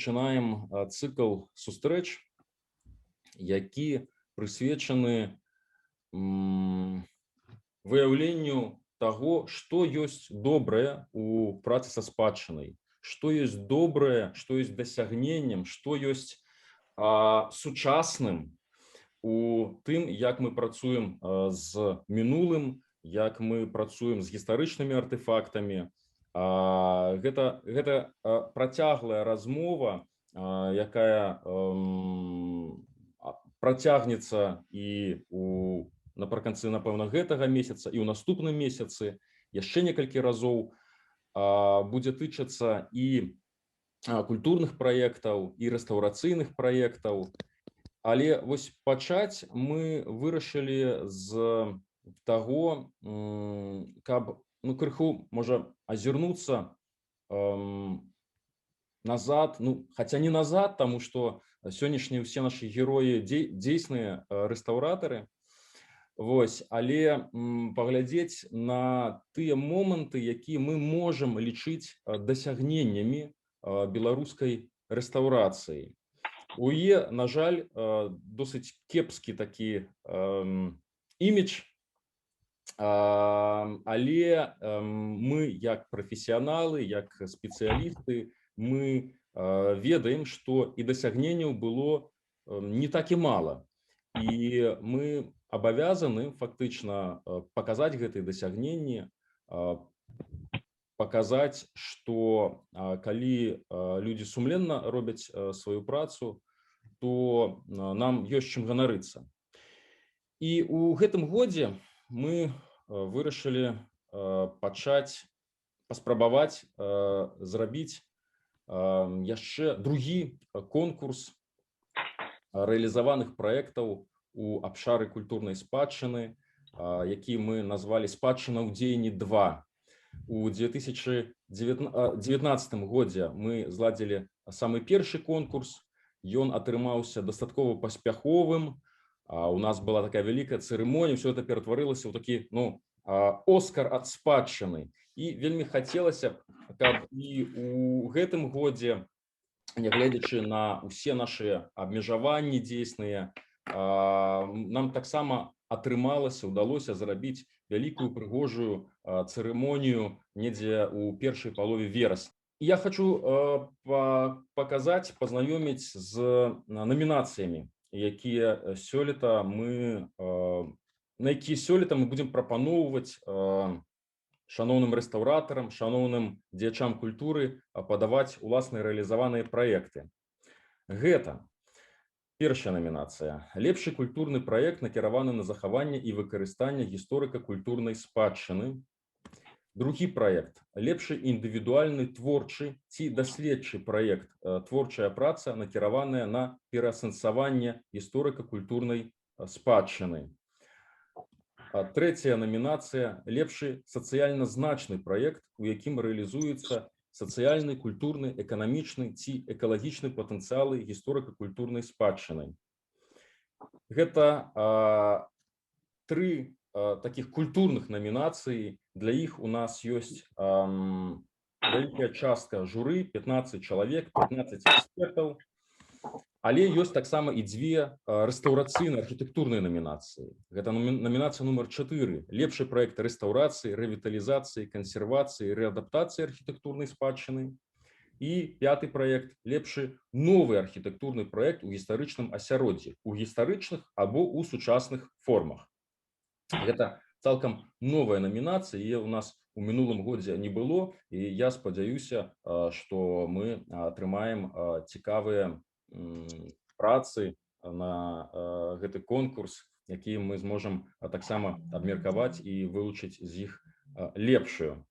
пачынаем цыкл сустрэч, які прысвечаны выяўленню таго, што ёсць добрае у працы са спадчынай, што ёсць добрае, што ёсць дасягненнем, што ёсць сучасным у тым, як мы працуем з мінулым, як мы працуем з гістарычнымі артэфактамі. Гэта працяглая размова, якая працягнецца і напрыканцы, напэўна, гэтага месяца, і ў наступным месяцы яшчэ некалькі разоў будзе тычацца і культурных праектаў, і рэстаўрацыйных праектаў. Але вось пачаць мы вырашылі з таго, каб крыху, можа, азірнуцца назад, хаця не назад, таму што сённяшнія ўсе нашы героі дзейсныя рэстаўратары, але паглядзець на тыя моманты, якія мы можам лічыць дасягненнямі беларускай рэстаўрацыі. У яе, на жаль, досыць кепскі такі імідж, але мы, як прафесіяналы, як спецыялісты, мы ведаем, што і дасягненняў было не так і мала. І мы абавязаны фактычна паказаць гэтыя дасягненні, паказаць, што калі людзі сумленна робяць сваю працу, то нам ёсць чым ганарыцца. І ў гэтым годзе мы вырашылі паспрабаваць зрабіць яшчэ другі конкурс рэалізаваных праектаў у абшары культурнай спадчыны, які мы назвалі «Спадчына ў дзеянні 2». У 2019 годзе мы зладзілі самы першы конкурс, ён атрымаўся дастаткова паспяховым, у нас была такая вялікая цырымонія, ўсё гэта ператварылася ў такі Оскар ад спадчыны. І вельмі хацелася, каб і ў гэтым годзе, нягледзячы на ўсе нашы абмежаванні дзейсныя, нам таксама атрымалася, удалося зрабіць вялікую прыгожую цырымонію недзе ў першай палове верасня. Я хочу паказаць, пазнаёміць з намінацыямі, на якія сёлета мы будзем прапаноўваць шаноўным рэстаўратарам, шаноўным дзеячам культуры падаваць уласныя рэалізаваныя праекты. Гэта першая намінацыя. Лепшы культурны праект, накіраваны на захаванне і выкарыстанне гісторыка-культурнай спадчыны. Другі праект. Лепшы індывідуальны творчы ці даследчы праект, творчая праца, накіраваная на пераасэнсаванне гісторыка-культурнай спадчыны. Трэцяя намінацыя. Лепшы сацыяльна значны праект, у якім рэалізуецца сацыяльны, культурны, эканамічны ці экалагічны патэнцыялы гісторыка-культурнай спадчыны. Гэта тры такіх культурных намінацый. Для іх у нас ёсць вялікая частка журы, 15 чалавек, 15 экспертаў. Але ёсць таксама і дзве рэстаўрацыйна-архітэктурныя намінацыі. Гэта намінацыя нумар 4. Лепшы праект рэстаўрацыі, рэвіталізацыі, кансервацыі, рэадаптацыі архітэктурнай спадчыны. І 5-й праект. Лепшы новы архітэктурны праект у гістарычным асяроддзі, у гістарычных або ў сучасных формах. Гэта цалкам новая намінацыя, яе ў нас у мінулым годзе не было, і я спадзяюся, што мы атрымаем цікавыя працы на гэты конкурс, які мы зможам таксама абмеркаваць і вылучыць з іх лепшую.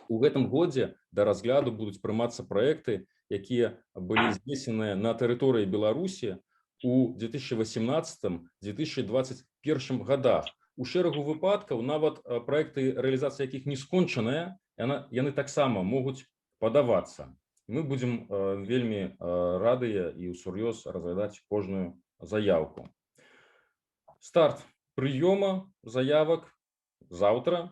У гэтым годзе да разгляду будуць прымацца праекты, якія былі здзейсненыя на тэрыторыі Беларусі у 2018-2021 годах. У шэрагу выпадкаў нават праекты, рэалізацыя якіх не скончаная, яны таксама могуць падавацца. Мы будзем вельмі радыя і ўсур'ёз разглядаць кожную заявку. Старт прыёма заявак заўтра,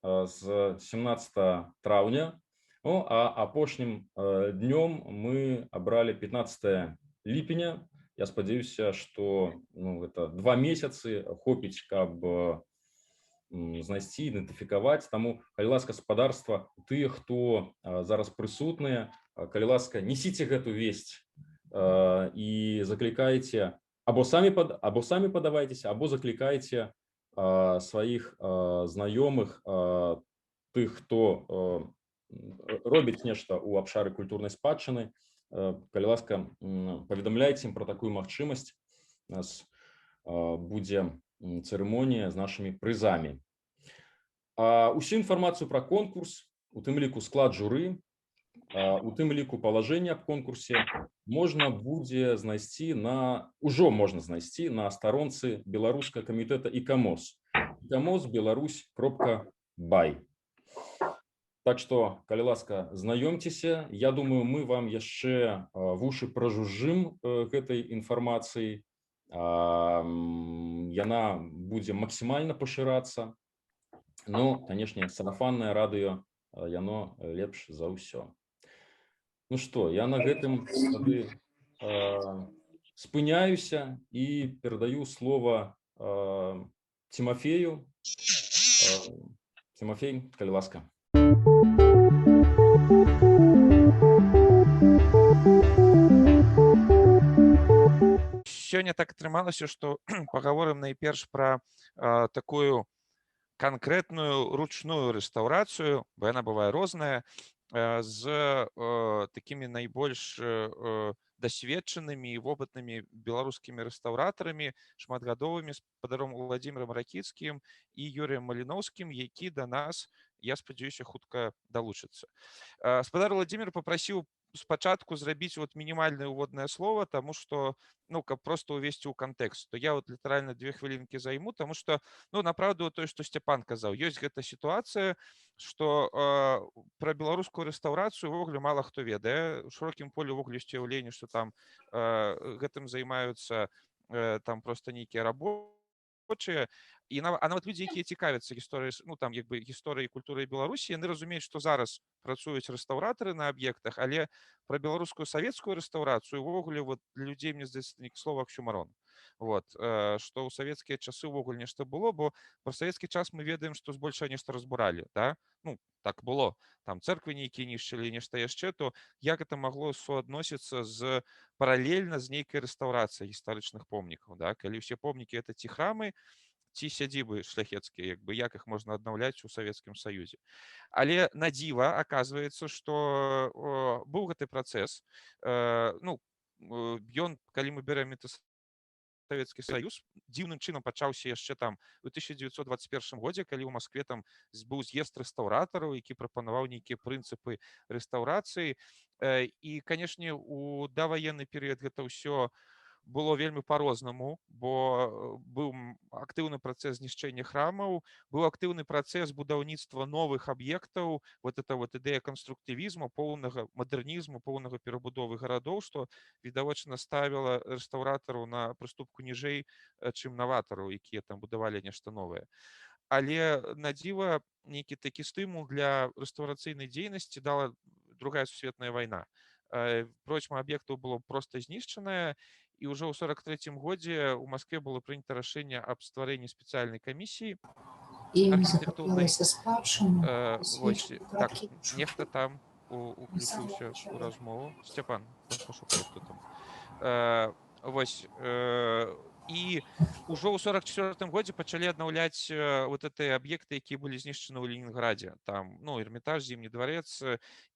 з 17 траўня. Ну, а апошнім днём мы абралі 15 ліпеня. Я спадзяюся, што это 2 месяцы хопіць, каб знайсці, ідэнтыфікаваць. Таму, калі ласка, спадарства, тыя, хто зараз прысутныя, калі ласка, несіце гэту весць і заклікайце, або самі падавайцеся, або заклікайце сваіх знаёмых, тых, хто робіць нешта ў абшары культурнай спадчыны. Калі ласка, паведамляйце ім пра такую магчымасць. У нас будзе цырымонія з нашымі прызамі. Усю інфармацыю пра конкурс, у тым ліку склад журы, у тым ліку палажэнне аб конкурсе можна будзе знайсці ўжо можна знайсці на старонцы беларускага камітэта икамос икамос.беларусь.бай. Так што, калі ласка, знаёмцеся. Я думаю, мы вам яшчэ вушы пражужжым гэтай інфармацыі. Яна будзе максімальна пашырацца. Ну, канешне, сарафаннае радыё, яно лепш за ўсё. Ну што, я на гэтым тады спыняюся і перадаю слова Тимофею. Тимофей, калі ласка. Сёння так атрымалася, што пагаворым найперш пра такую канкрэтную ручную рэстаўрацыю, бо яна бывае розная, з такімі найбольш дасведчанымі і вопытнымі беларускімі рэстаўратарамі, шматгадовымі, спадаром Уладзімірам Ракіцкім і Юрыем Маліноўскім, які да нас, я спадзяюся, хутка далучыцца. Спадар Уладзімір папрасіў спачатку зрабіць мінімальнае ўводнае слово, таму што, каб проста ўвесці ў кантэкст, то я літаральна 2 хвілінкі займу, таму што, напраўду, тое, што Сцяпан казаў, ёсць гэта сітуацыя, што пра беларускую рэстаўрацыю ўвогуле мала хто ведае. У шырокім полі ўвогуле ёсць уяўленне, што там гэтым займаюцца там проста нейкія рабочыя. А нават людзі, якія цікавяцца гісторыяй, гісторыяй і культурай Беларусі, яны разумеюць, што зараз працуюць рэстаўратары на аб'ектах, але пра беларускую савецкую рэстаўрацыю ўвогуле для людзей, мне здаецца, слова аксюмарон. Што ў савецкія часы ўвогуле нешта было, бо пра савецкі час мы ведаем, што збольшага нешта разбуралі, да? Так было. Там цэрквы нейкія нішчылі, нешта яшчэ, то як гэта магло суадносіцца паралельна з нейкай рэстаўрацыяй гістарычных помнікаў, да? Калі ўсе помнікі гэта ці храмы, ці сядзібы шляхецкія, як іх можна аднаўляць у Савецкім Саюзе. Але на дзіва аказваецца, што быў гэты працэс. Ён, калі мы берем Савецкі Саюз, дзіўным чынам пачаўся яшчэ там у 1921 годзе, калі ў Маскве там быў з'езд рэстаўратараў, які прапанаваў нейкія прынцыпы рэстаўрацыі. І, канешне, у даваенны перыяд гэта ўсё было вельмі па-рознаму, бо быў актыўны працэс знішчэння храмаў, быў актыўны працэс будаўніцтва новых аб'ектаў, ідэя канструктывізму, поўнага мадэрнізму, поўнага перабудовы гарадоў, што відавочна ставіла рэстаўратараў на прыступку ніжэй, чым наватараў, якія там будавалі нешта новае. Але на дзіва нейкі такі стымул для рэстаўрацыйнай дзейнасці дала Другая сусветная вайна. Процьма аб'ектаў было проста знішчаная, і ўжо ў 43-м годзе ў Маскве было прынята рашэнне аб стварэнні спецыяльнай камісіі архітэктурнай. Так, нехта там уключыўся ў размову. Сцяпан, пашукай, хто там. І ўжо ў 44-м годзе пачалі аднаўляць гэтыя аб'екты, якія былі знішчаны ў Ленінградзе. Там, Эрмітаж, Зімні дварэц.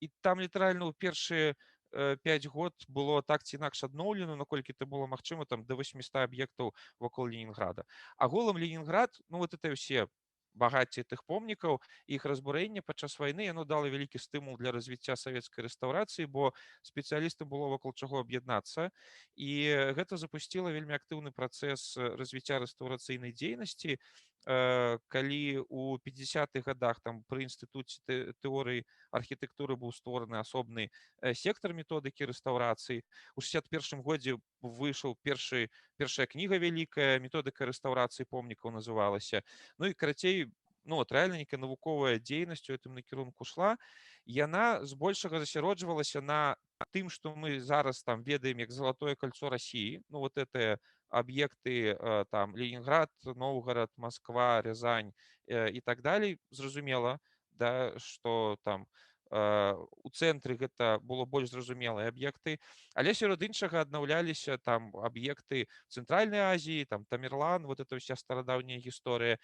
І там літаральна ў першыя 5 год было так ці інакш адноўлена, наколькі это было магчыма, там да 800 аб'ектаў вакол Ленінграда. Агулам Ленінград, это ўсе багацце тых помнікаў, іх разбурэнне падчас вайны, яно дало вялікі стымул для развіцця савецкай рэстаўрацыі, бо спецыялісты было вакол чаго аб'яднацца. І гэта запусціла вельмі актыўны працэс развіцця рэстаўрацыйнай дзейнасці, калі у 50-х годах там пры інстытуце тэорыі архітэктуры быў створаны асобны сектар методыкі рэстаўрацыі. У 61-м годзе выйшаў першая кніга вялікая, методыка рэстаўрацыі помнікаў называлася. І карацей, ну от рэальна нейкая навуковая дзейнасць у гэтым накірунку шла, яна збольшага засяроджвалася на тым, што мы зараз там ведаем як залатое кольцо России, ну вот это аб'екты там Ленинград, Новгород, Москва, Рязань і так далей, зразумела, да, што там у цэнтры гэта было больш зразумелыя аб'екты, але сярод іншага аднаўляліся там аб'екты Цэнтральнай Азіі, там Тамерлан, вот это ўся старадаўняя гісторыя.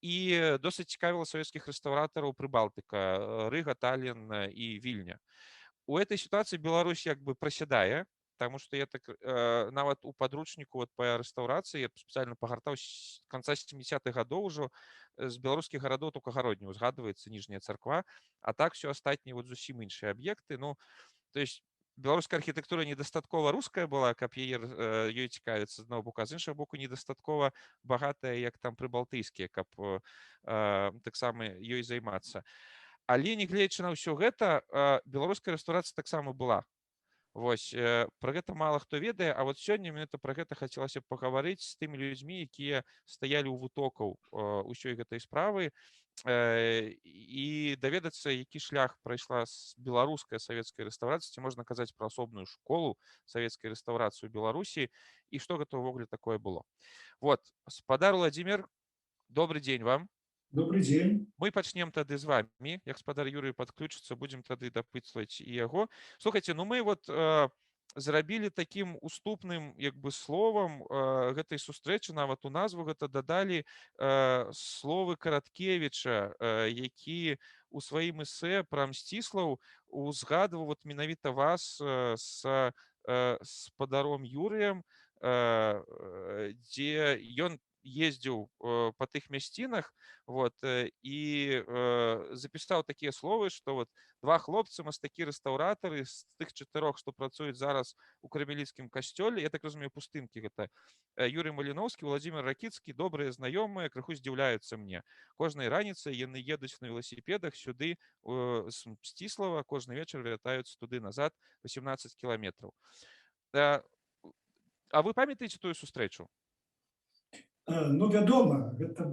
І досыць цікавіла савецкіх рэстаўратараў Прыбалтыка, Рыга, Таллін і Вільня. У этой сітуацыі Беларусь як бы прасядае, таму што я так нават у падручніку вот па рэстаўрацыі я спецыяльна пагартаў з канца 70-х гадоў ужо з беларускіх гарадоў только Гародню узгадваецца ніжняя царква, а так все астатнія вот зусім іншыя аб'екты. Ну то есть беларуская архітэктура недастаткова руская была, каб ёй цікавіцца з аднаго боку, а з іншага боку недастаткова багатая, як там прыбалтыйскія, каб таксама ёй займацца. Але нягледзячы на ўсё гэта, беларуская рэстаўрацыя таксама была. Вось пра гэта мала хто ведае, а вот сёння менавіта пра гэта хацелася б пагаварыць з тымі людзьмі, якія стаялі ў вытокаў усёй гэтай справы і даведацца, які шлях прайшла беларуская савецкая рэстаўрацыя, ці можна казаць пра асобную школу савецкай рэстаўрацыі ў Беларусі і што гэта ўвогуле такое было. Вот, спадар Владимир, добрый дзень вам. Добрый день. Мы пачнем тады з вами, як спадар Юрый падключыцца, будзем тады дапытваць і яго. Слухайце, ну мы вот зрабілі такім уступным як бы словам гэтай сустрэчы, нават у назву гэта дадалі словы Караткевіча, які у сваім эсэ пра Мсціслаў узгадваў вот менавіта вас з спадаром Юрыем, дзе ён ездзіў па тых мясцінах, вот, і запісаў такія словы, што вот два хлопцы, мастакі-рэстаўратары з тых 4, што працуюць зараз у Кармеліцкім касцёле, я так разумею, пустынкі гэта, Юрый Маліноўскі, Владзімир Ракіцкі, добрыя знаёмыя, крыху здзіўляюцца мне. Кожнай раніцай яны едуць на веласіпедах сюды з Мсціслава, кожны вечар вяртаюцца туды назад 18 кіламетраў. А вы памятаеце тую сустрэчу? Ну, вядома, гэта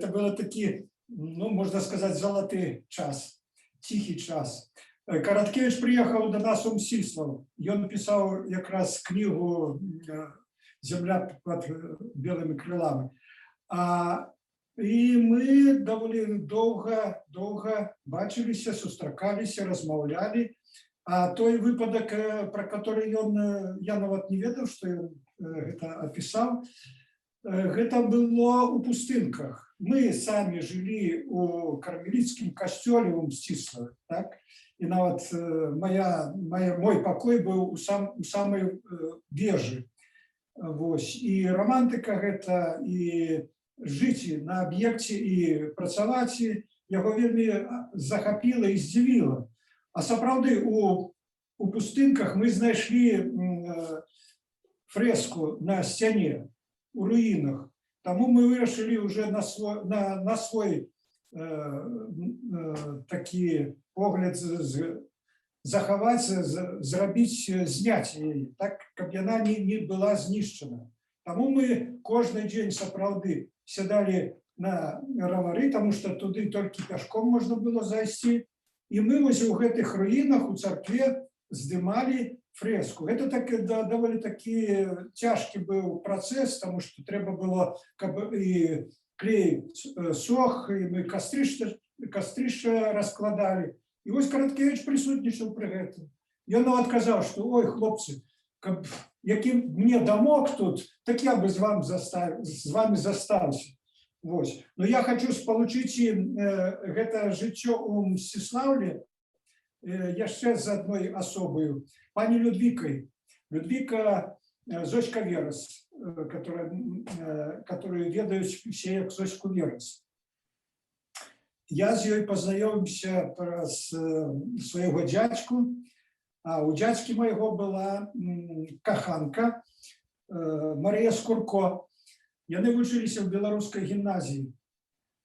было такі, ну, можна сказаць, залаты час, ціхі час. Караткевіч прыехаў да нас у Мсціслав. Ён пісаў якраз кнігу «Земля пад белымі крыламі». І мы даволі доўга бачыліся, сустракаліся, размаўлялі. А той выпадак, пра который я нават не ведаў, што ён гэта апісаў, гэта было у пустынках. Мы самі жылі у Кармеліцкім касцёле ў Мсціславе, так? І нават мой пакой быў у самай вежы. Вось. І романтыка гэта, і жыць на аб'екце, і працаваць, яго вельмі захапіла і здзівіла. А сапраўды у пустынках мы знайшлі фрэску на сцяне, у руінах. Таму мы вырашылі уже на свой такі погляд захаваць, зрабіць, зняць яе, так, каб яна не была знішчана. Таму мы кожны дзень сапраўды сядалі на равары, таму што туды толькі пяшком можна было зайсці, і мы вось у гэтых руінах у царкве здымалі фрэску. Гэта даволі такі цяжкі быў працэс, таму што трэба было, каб і клей сох, і мы кастрышча раскладалі. І вось Караткевіч прысутнічаў пры гэтым. Ён нават казаў, што ой, хлопцы, каб якім мне дамок тут, так я бы з вами застаўся. Вось. Но я хочу спалучыць гэта жыццё у Мсціслаўлі яшчэ з адной асобаю, пані Людвікай. Людвіка Зоська Верас, которую ведаюць все як Зоську Верас. Я з ёй пазнаёміўся праз свайго дзядзьку, а у дзядзькі майго была каханка Марыя Скурко. Яны вучыліся ў беларускай гімназіі.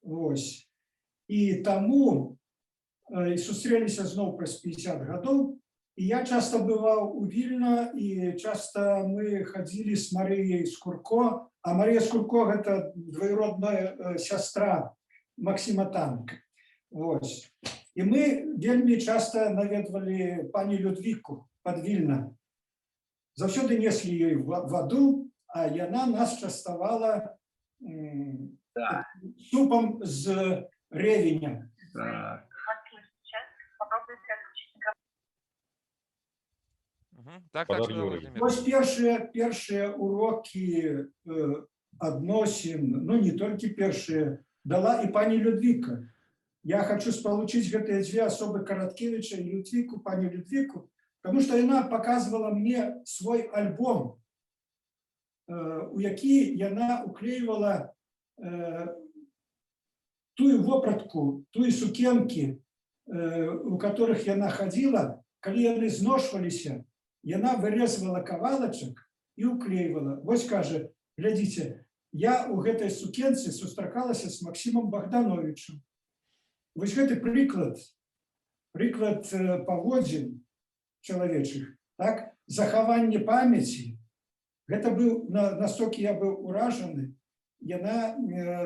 Вось. І таму сустрэліся зноў праз 50 гадоў, і я часта бываў у Вільна, і часта мы хадзілі з Марыяй Скурко, а Марыя Скурко гэта двоюродная сястра Максима Танка. Вось. І мы вельмі часто наведвалі пані Людвіку пад Вільна. Заўсёды неслі ёй ваду, а яна нас частавала супом з ревеня. Так, Подарок Людмила Юрий. Владимировна. Вось першыя урокі адносін, ну не толькі першыя, дала і пані Людвіка. Я хочу спалучыць гэтыя дзве асобы Караткевіча і Людвіку, пані Людвіку, потому что яна показывала мне свой альбом, у які яна уклеивала тую вопратку, тую сукенкі, у которых яна ходила, калі яны зношваліся, яна вырэзвала кавалачак і уклеивала. Вось кажа, глядзіце, я у гэтай сукенцы сустракалася з Максимом Богдановичем. Вось гэты прыклад паводзін чалавечых, так, захаванне памяці. Гэта быў, настолькі я быў уражаны, яна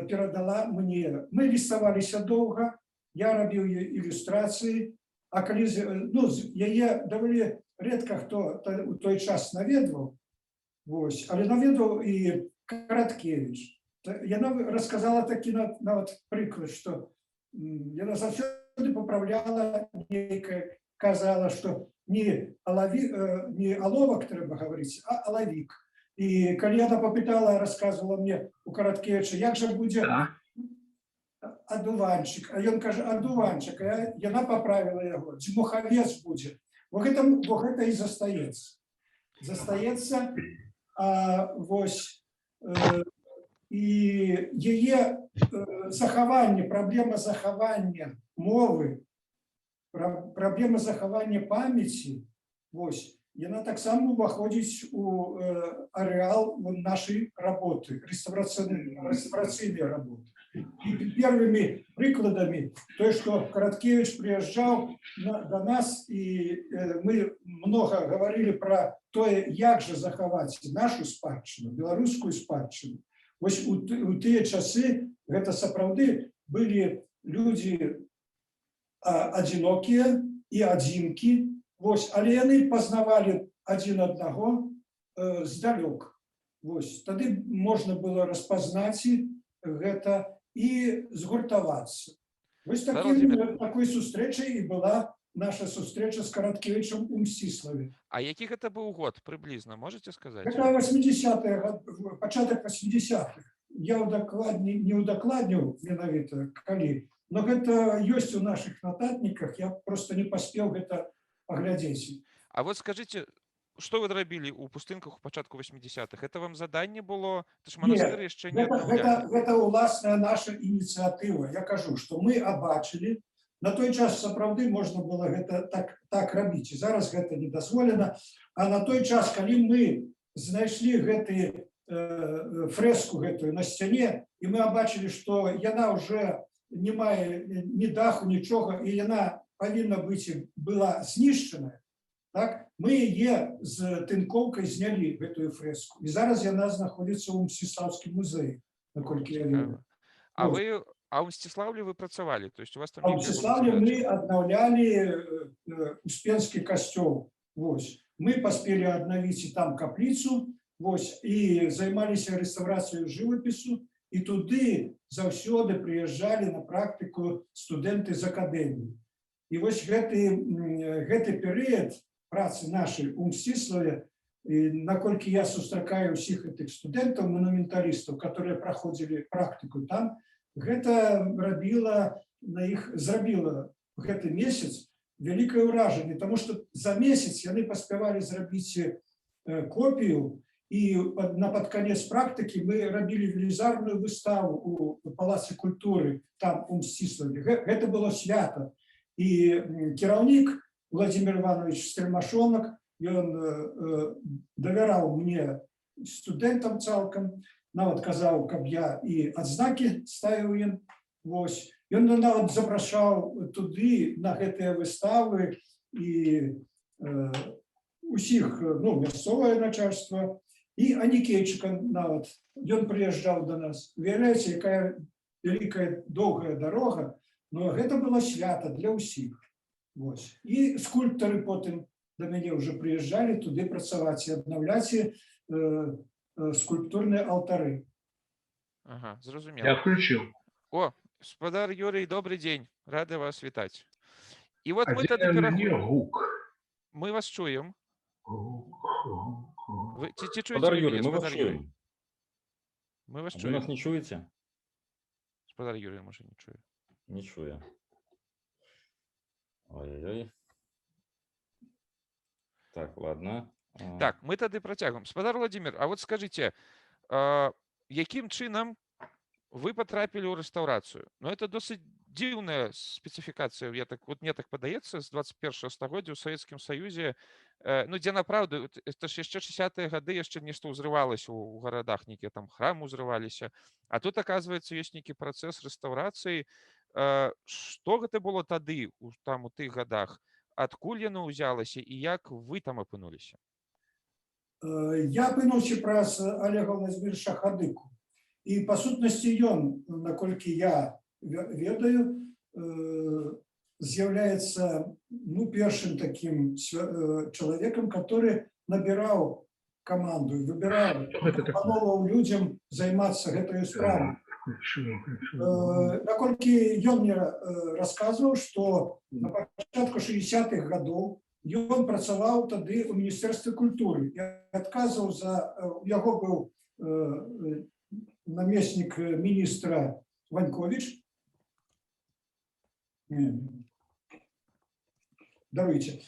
перадала мне. Мы ліставаліся доўга, я рабіў ілюстрацыі, а калі, ну, яе даволі редка хто у той час наведваў, вось, але наведваў і Караткевич. Яна расказала такі нават прыклад, што яна заўсёды паправляла нейкае, казала, што не аловак трэба гаварыць, а алавік. І калі яна папытала, расказвала мне у Караткевіча, як жа будзе адуванчык, а ён кажа, адуванчык, а яна паправіла яго, дзьмухавец будзе. Во гэта і застаецца. Застаецца, вось, і яе захаванне, праблема захавання мовы, праблема захавання памяці, вось, яна таксама уваходзіць у арэал нашай работы, рэстаўрацыйнай работы. І первымі прыкладамі, той, што Караткевич прыязджаў да нас, і мы многа гаварылі пра тое, як жа захаваць нашу спадчыну, беларускую спадчыну. Вось у тыя часы гэта сапраўды былі людзі адзінокія і адзінкі, вось, але яны пазнавалі адзін аднаго здалёк. Вось, тады можна было распазнаць гэта і згуртавацца. Вось такой сустрэчай і была наша сустрэча з Караткевічам у Мсціславе. А які гэта быў год прыблізна, можете сказаць? Гэта 80-е, пачатак 80-х. Я не удакладніў менавіта калі, но гэта ёсць у нашых нататніках, я просто не паспеў гэта паглядзець. А вот скажите, что вы рабілі ў пустынках у пачатку 80-х? Это вам заданне было? Это ж манастыр яшчэ не аднаўляли. Гэта уласная наша ініцыятыва. Я кажу, што мы абачылі, на той час сапраўды можна было гэта так рабіць. І зараз гэта не дазволена. А на той час, калі мы знайшлі гэтую фрэску гэтую на сцяне, і мы абачылі, што яна ўжо не мае ні даху, нічога, і яна павінна быць была знішчаная, так, мы яе з тынкоўкай знялі гэтую фрэску. І зараз яна знаходзіцца ў Мсціслаўскім музеі, наколькі я ведаю. А ў Мсціслаўлі вы працавалі? То есть у вас там... А ў Мсціслаўлі мы аднаўлялі Успенскі касцёл. Вось. Мы паспелі аднавіць і там капліцу, вось, і займаліся рэстаўрацыяй жывапісу, і туды заўсёды прыязджалі на практыку студэнты з акадэміі. І вось гэты перыяд працы нашай у Мсціславе, наколькі я сустракаю ўсіх гэтых студэнтаў, манументалістаў, которые праходзілі практыку там, гэта зрабіла гэты месяц вялікае ўражанне, таму што за месяц яны паспявалі зрабіць копію, і пад канец практыкі мы рабілі велізарную выставу у Палацы культуры там у Мсціславе. Гэта было свята. І кіраўнік Владимир Иванович Стрельмашонок, ён давяраў мне студэнтам цалкам, нават казаў, каб я і адзнакі ставіў ім. Вось. Ён нават запрашаў туды на гэтыя выставы і усіх, ну, мясцовае начальства, і Анікейчыка нават. Ён прыязджаў да нас. Уяўляеце, якая вялікая доўгая дарога, но гэта было свята для ўсіх. Вось. І скульптары потым да мяне ўжо прыязджалі туды працаваць і аднаўляць скульптурныя алтары. Ага, зразумела. Я включил. О, гаспадар Юрый, добрый день. Рады вас вітаць. І вот мы Где тады мне пераходзім. гук? Мы вас чуем. Вы ці чуеце Гаспадар вы Юрий, мяне, мы вас гаспадар Юрий? чуем. Мы вас А вы нас чуем. не чуете? Гаспадар Юрий, може, не чує. Не чую. Ой-ой-ой. Так, ладно. Так, мы тады працягваем. Гаспадар Владимир, а вот скажите, якім чынам вы потрапілі ў рэстаўрацыю? Ну, это досыць дзіўная спецыфікацыя, мне так падаецца, з 21 стагоддзя ў Савецкім Саюзе, ну, дзе напраўду, это ж яшчэ 60-е гады яшчэ нешта ўзрывалася ў гарадах, нейкія там храмы ўзрываліся, а тут, аказваецца, ёсць нейкі працэс рэстаўрацыі. Што гэта было тады, там у тых гадах? Адкуль яно ўзялася і як вы там апынуліся? Я апынуўся праз Олега Владимировича Хадыку. І, па сутнасці, ён, наколькі я ведаю, з'яўляецца першым такім чалавекам, который набіраў каманду і выбіраў, прапановаў людзям займацца гэтай справай. Наколькі ён мне расказваў, што на пачатку 60-х гадоў ён працаваў тады ў Міністэрстве культуры. У яго быў намеснік міністра Ванькович. Даруйце.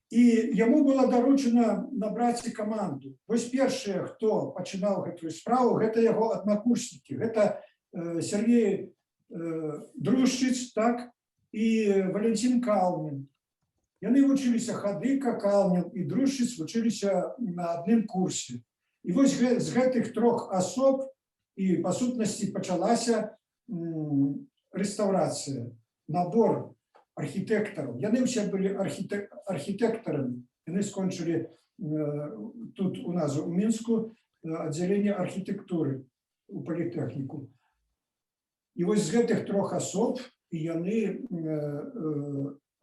І яму было даручана набраць каманду. Вось першыя, хто пачынаў гэтую справу, гэта яго аднакурснікі. Гэта Сергей Друшчыц, так, і Валентин Калнін. Яны вучыліся Хадыка, Калнін і Друшчыц вучыліся на адным курсе. І вось з гэтых трох асоб і, па сутнасці, пачалася рэстаўрацыя, набор архітэктараў. Яны ўсе былі архітэктарамі. Яны скончылі тут у нас у Мінску аддзяленне архітэктуры у палітэхніку. І вось з гэтых трох асоб яны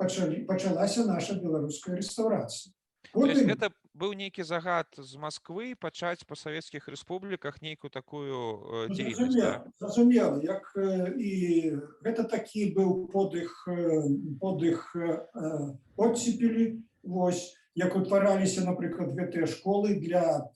пачалася наша беларуская рэстаўрацыя. Гэта быў нейкі загад з Масквы пачаць па савецкіх рэспубліках нейкую такую дзейнасць. Зразумела, як і гэта такі быў подых оттепелі, вось, як утвараліся, напрыклад, гэтыя школы для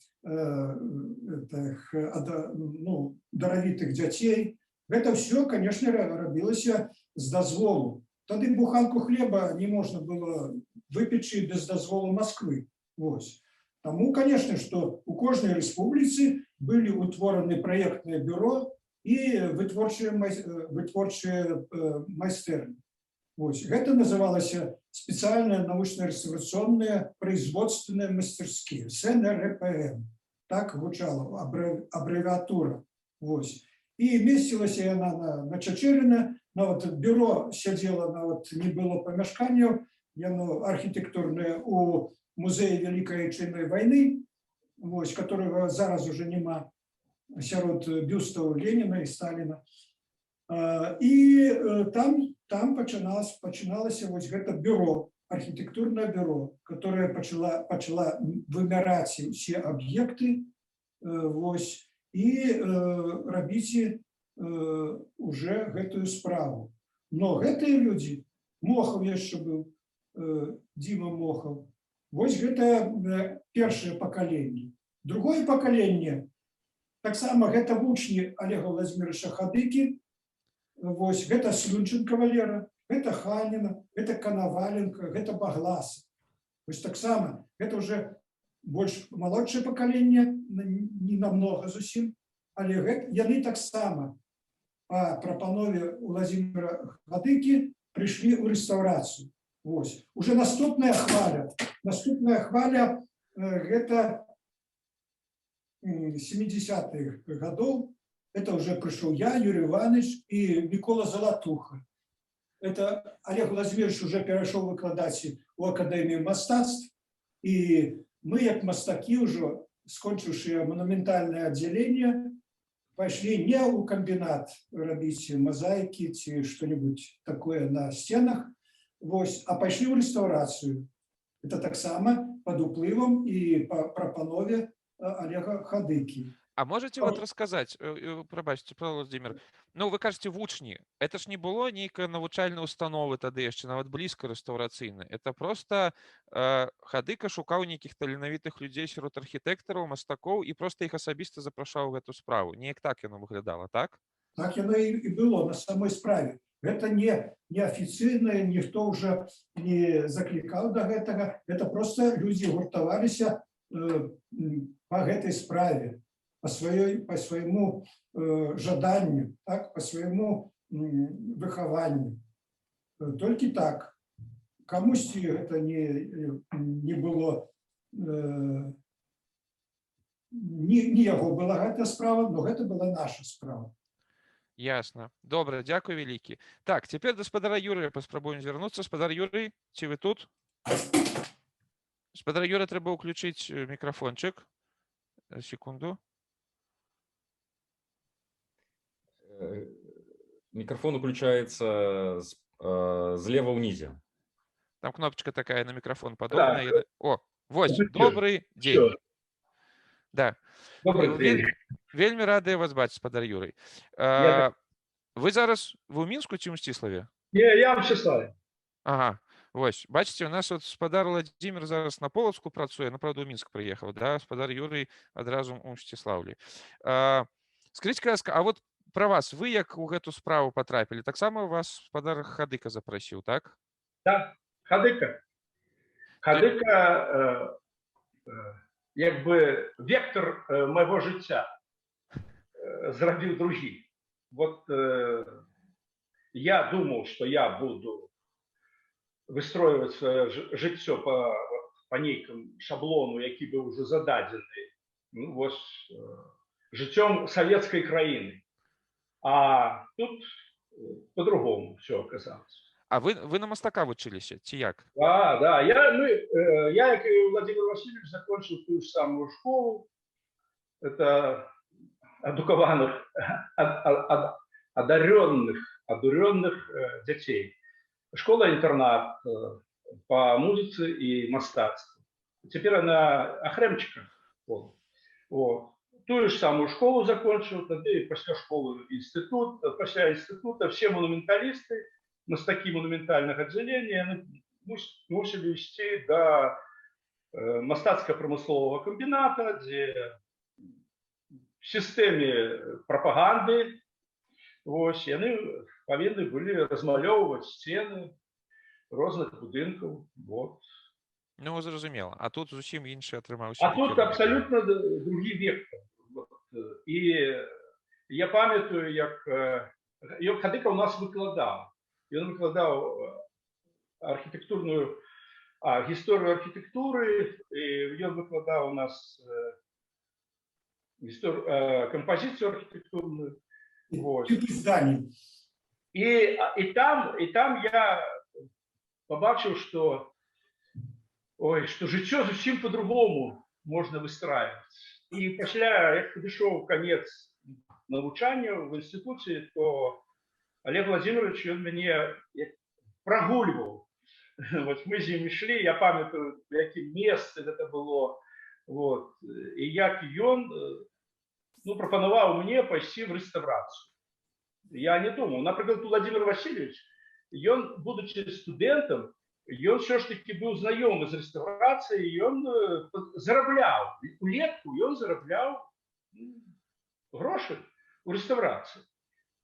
даравітых дзяцей. Гэта ўсё, канешне, рабілася з дазволу. Тады буханку хлеба не можна было выпечы без дазволу Масквы. Вось. Таму, канешне, што у кожнай рэспубліцы былі ўтвораны праектнае бюро і вытворчыя майстэрні. Вось. Гэта называлася спецыяльныя научна-рэстаўрацыйныя производственныя мастерскія, СНРПМ. Так гучала абрэвіатура. Вось. І месцілася яна на Чачэрына, бюро сядзела, не было памяшканняў, яно архітэктурнае у музеі Вялікай Айчыннай вайны, которого зараз уже няма сярод бюстаў Леніна і Сталіна. І там пачыналася гэта бюро, архітэктурнае бюро, которое пачала вымяраць усе аб'екты і рабіць уже гэтую справу. Но гэтыя людзі, Мохаў яшчэ быў, Дзіма Мохаў, вось гэта першае пакаленне. Другое пакаленне, таксама гэта вучні Олега Владимировича Хадыкі, вось гэта Слюнченка Валера, гэта Ханіна, гэта Канаваленка, гэта Багласа. Вось таксама, гэта уже больш малодшае пакаленне, не намнога зусім, але яны таксама по прапанове Владимира Хадыкі прыйшлі ў рэстаўрацыю. Вось. Уже наступная хваля гэта 70-х гадоў. Это уже прыйшоў я, Юрий Иванович і Микола Залатуха. Это Олег Владимирович уже перайшоў выкладаць у Акадэмію мастацтв, і мы, як мастакі, ўжо скончыўшы манументальнае аддзяленне, пошли не ў камбінат рабіць мазаікі ці што-нибудь такое на сценах, вось, а пайшлі ў рэстаўрацыю. Это таксама пад уплывам і па прапанове Олега Хадыкі. А можете вот рассказать, пробачьте, Павел Владимир, ну вы кажете вучні, это ж не было нейкай навучальнай установы тады яшчэ нават блізка рэстаўрацыйна, это просто Хадыка шукаў нейкіх таленавітых людзей сярод архітэктараў, мастакоў і просто іх асабіста запрашаў у гэту справу. Неяк так яно выглядала, так? Так яно і было на самой справе. Гэта не афіцыйнае, ніхто ўжо не заклікаў да гэтага, это просто людзі гуртаваліся па гэтай справе, по своему жаданню, так, по своему выхаванню. Только так. Камусьці это не было, не яго была гэта справа, но гэта была наша справа. Ясно. Добре, дякую вялікі. Так, цяпер да спадара Юрыя паспрабуем звярнуцца. Спадар Юрый, ці вы тут? Спадар Юрый, трэба ўключыць мікрафончык. Секунду. Микрофон включается слева внизе. Там кнопочка такая на микрофон подобная. Да. О, вот, добрый день. Все. Да. Добрый день. Вельмі рады вас бачыць, спадар Юрый. Вы зараз у Мінску ці ў Мсціславе? Не, я в Мсціславе. Ага. Вось, бачыце, у нас вот спадар Владимир зараз на Полацку працуе, ну, правда, у Мінск прыехаў, да, спадар Юрый адразу ў Мсціслаўлі. Скажите, ласка, а вот про вас, вы як у гэту справу потрапілі, таксама вас спадар Хадыка запрасіў, так? Так, Хадыка. Хадыка як бы вектор майго жыцця зрабіў другі. Вот я думал, что я буду выстроивать свое жыццё по нейкому шаблону, які быў уже зададзены, ну, вот, жыццём савецкай краіны. А тут по-другому все оказалось. А вы на мастака вучыліся, ці як? Да. Я, как и Владимир Васильевич, закончил ту же самую школу. Это адукаваных, одуренных детей. Школа-интернат по музыке и мастацтву. Теперь она охремчика. Вот. Ту же самую школу закончил, тогда и после школы институт, после института все монументалисты, мастаки монументальных отделений мусили вести до мастацко-промыслового комбината, где в системе пропаганды вось, яны повинны были размалёўваць сцены розных будынкаў. Вот. Ну, зразумела. А тут зусім іншы атрымаўся. А тут абсолютно другі вектор. І я памятаю, як Хадыка у нас выкладаў. Ён выкладаў архітэктурную гісторыю архітэктуры, і ён выкладаў у нас кампазіцыю архітэктурную. І там я побачыў, што жыццё зусім по-другому можна выстраивать. І пасля, як падышоў канец навучання в інстытуце, то Олег Владимирович, он мяне прогульваў. Вот, мы з ім ішлі, я памятаю, в якім месцы гэта было. Вот. І як ён прапанаваў мне пайсці в рэстаўрацыю. Я не думаў. Напрыклад, Владимир Васильевич, ён, будучи студэнтам, ён все ж таки быў знаёмы з рэстаўрацыяй, ён зарабляў. Улетку ён зарабляў грошы у рэстаўрацыі.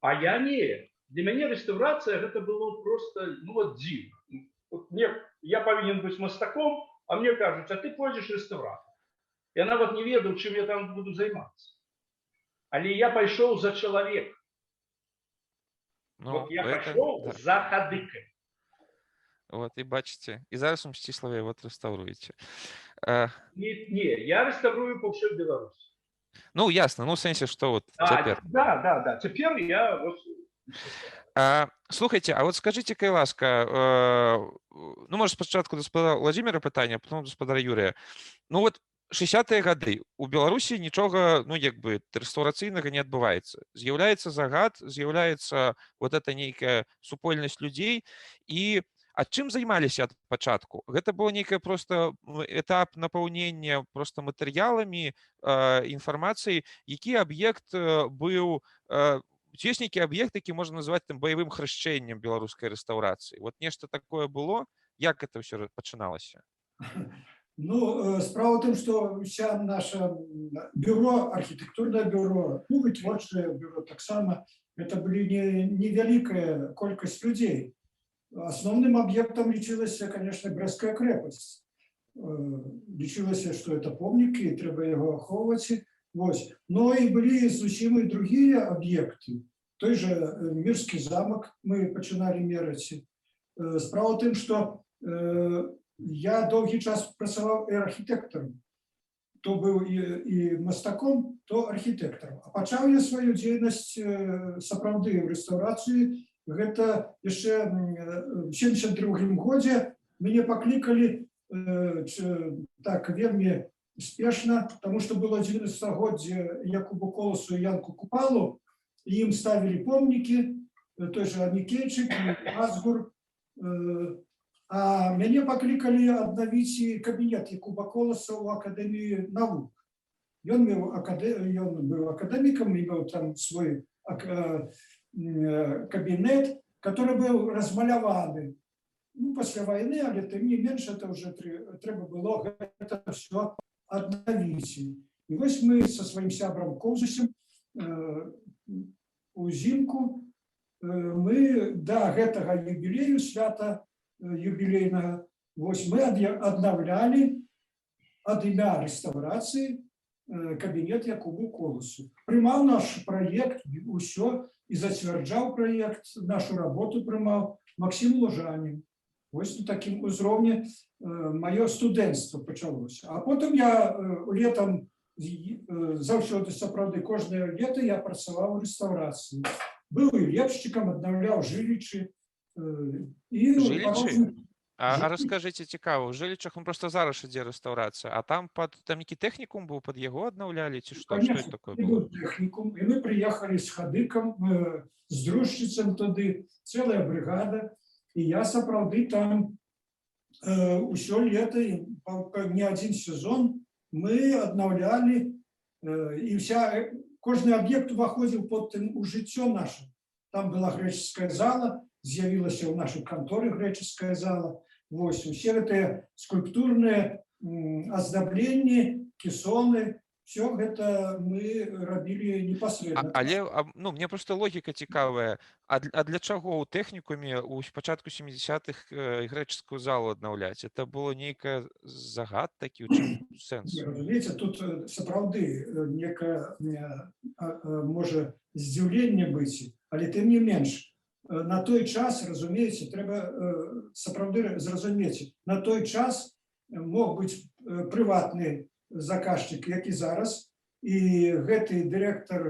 А я не. Для мяне рэстаўрацыя гэта было просто дзіўна. Я павінен быць мастаком, а мне кажуць, а ты пойдзеш рэстаўратор. Я нават не ведаў, чым я там буду займацца. Але я пайшоў за чалавек. Вот я пайшоў за Хадыкай. Вот, і бачыце, і зараз у Мсціславе вот рэстаўруеце. Не, я рэстаўрую па ўсёй Беларусі. Ну, ясно, ну, в сэнсе, што вот цяпер. Да, цяпер я... Слухайте, а вот скажите, кай ласка, ну, может, спочатку до спадара Владимира пытання, потом до спадара Юрия. Ну, вот 60-е гады у Беларусі нічога, ну як бы рэстаўрацыйнага не адбываецца. З'яўляецца загад, з'яўляецца вот эта нейкая супольнасць людзей. І ад чым займаліся ад пачатку? Гэта было нейкае просто этап напаўнення просто матэрыяламі, інфармацыяй, які аб'ект быў, ці ёсць нейкі аб'ект, які можна назваць там баявым хрышчэннем беларускай рэстаўрацыі. Вот нешта такое было? Як это ўсё пачыналася? Ну, справа в том, что вся наше бюро, архитектурное бюро, ну и творческое бюро так само, это были невеликая колькость людей. Основным объектом лічилась, конечно, Брестская крепость. Лічилось, что это помник, и треба его оховывать. Вот. Но и были зусім и другие объекты. Той же Мирский замок мы починали мерить. Справа в том, что я довгий час працаваў і архітэктарам. То быў і мастаком, то архітэктарам. А пачаў я сваю дзейнасць сапраўды ў рэстаўрацыі. Гэта яшчэ в 72-м годзе мяне паклікалі так вельмі спешна, таму што было 90-годдзе Якубу Коласу і Янку Купалу, і ім ставілі помнікі, той же Анікейчык, Азгур. А мяне паклікалі аднавіць кабінет Якуба Коласа ў Акадэміі навук. Ён быў акадэмікам, меў там свой кабінет, который быў размаляваны. Ну, пасля вайны, але тым не менш, это уже трэба было гэта все аднавіць. І вось мы со сваім сябрам Коўзусем узімку мы да гэтага юбілею свята юбилейного, мы обновляли от имя реставрации кабинет Якубу Колосу. Приймав наш проект, все, и затверджав проект, нашу работу приймав Максим Лужанин. Ось на таким уровне мое студентство почалося. А потім я летом, завжди, справді, кожне літо я працював у реставрації. Був і лепшчиком, обновляв жилищі. Жылічы? А раскажыце, цікава, у Жылічах просто зараз ідзе рэстаўрацыя, а там нейкі тэхнікум быў, пад яго аднаўлялі, ці што? Што это такое было? Тэхнікум, і мы прыехалі з хадыкам, з дружчыцам туды, цэлая брыгада, і я сапраўды там усё лета, не адзін сезон, мы аднаўлялі, і кожны аб'ект уваходзіў потым у жыццё наша. Там была грэчаская зала, з'явілася ў нашай канторы грэчаская зала. Вось, усе гэтыя скульптурныя аздабленні, кесоны, все гэта мы рабілі непасрэдна. Але ну, мне просто логіка цікавая. А для чаго ў тэхнікуме у пачатку 70-х грэчаскую залу аднаўляць? Это было нейкая загад такі, у чым сэнс? Разумееце, тут сапраўды некае можа здзіўленне быць, але тым не менш, на той час, разумееце, трэба сапраўды зразумець, на той час мог быць прыватны заказчык, як і зараз, і гэты дырэктар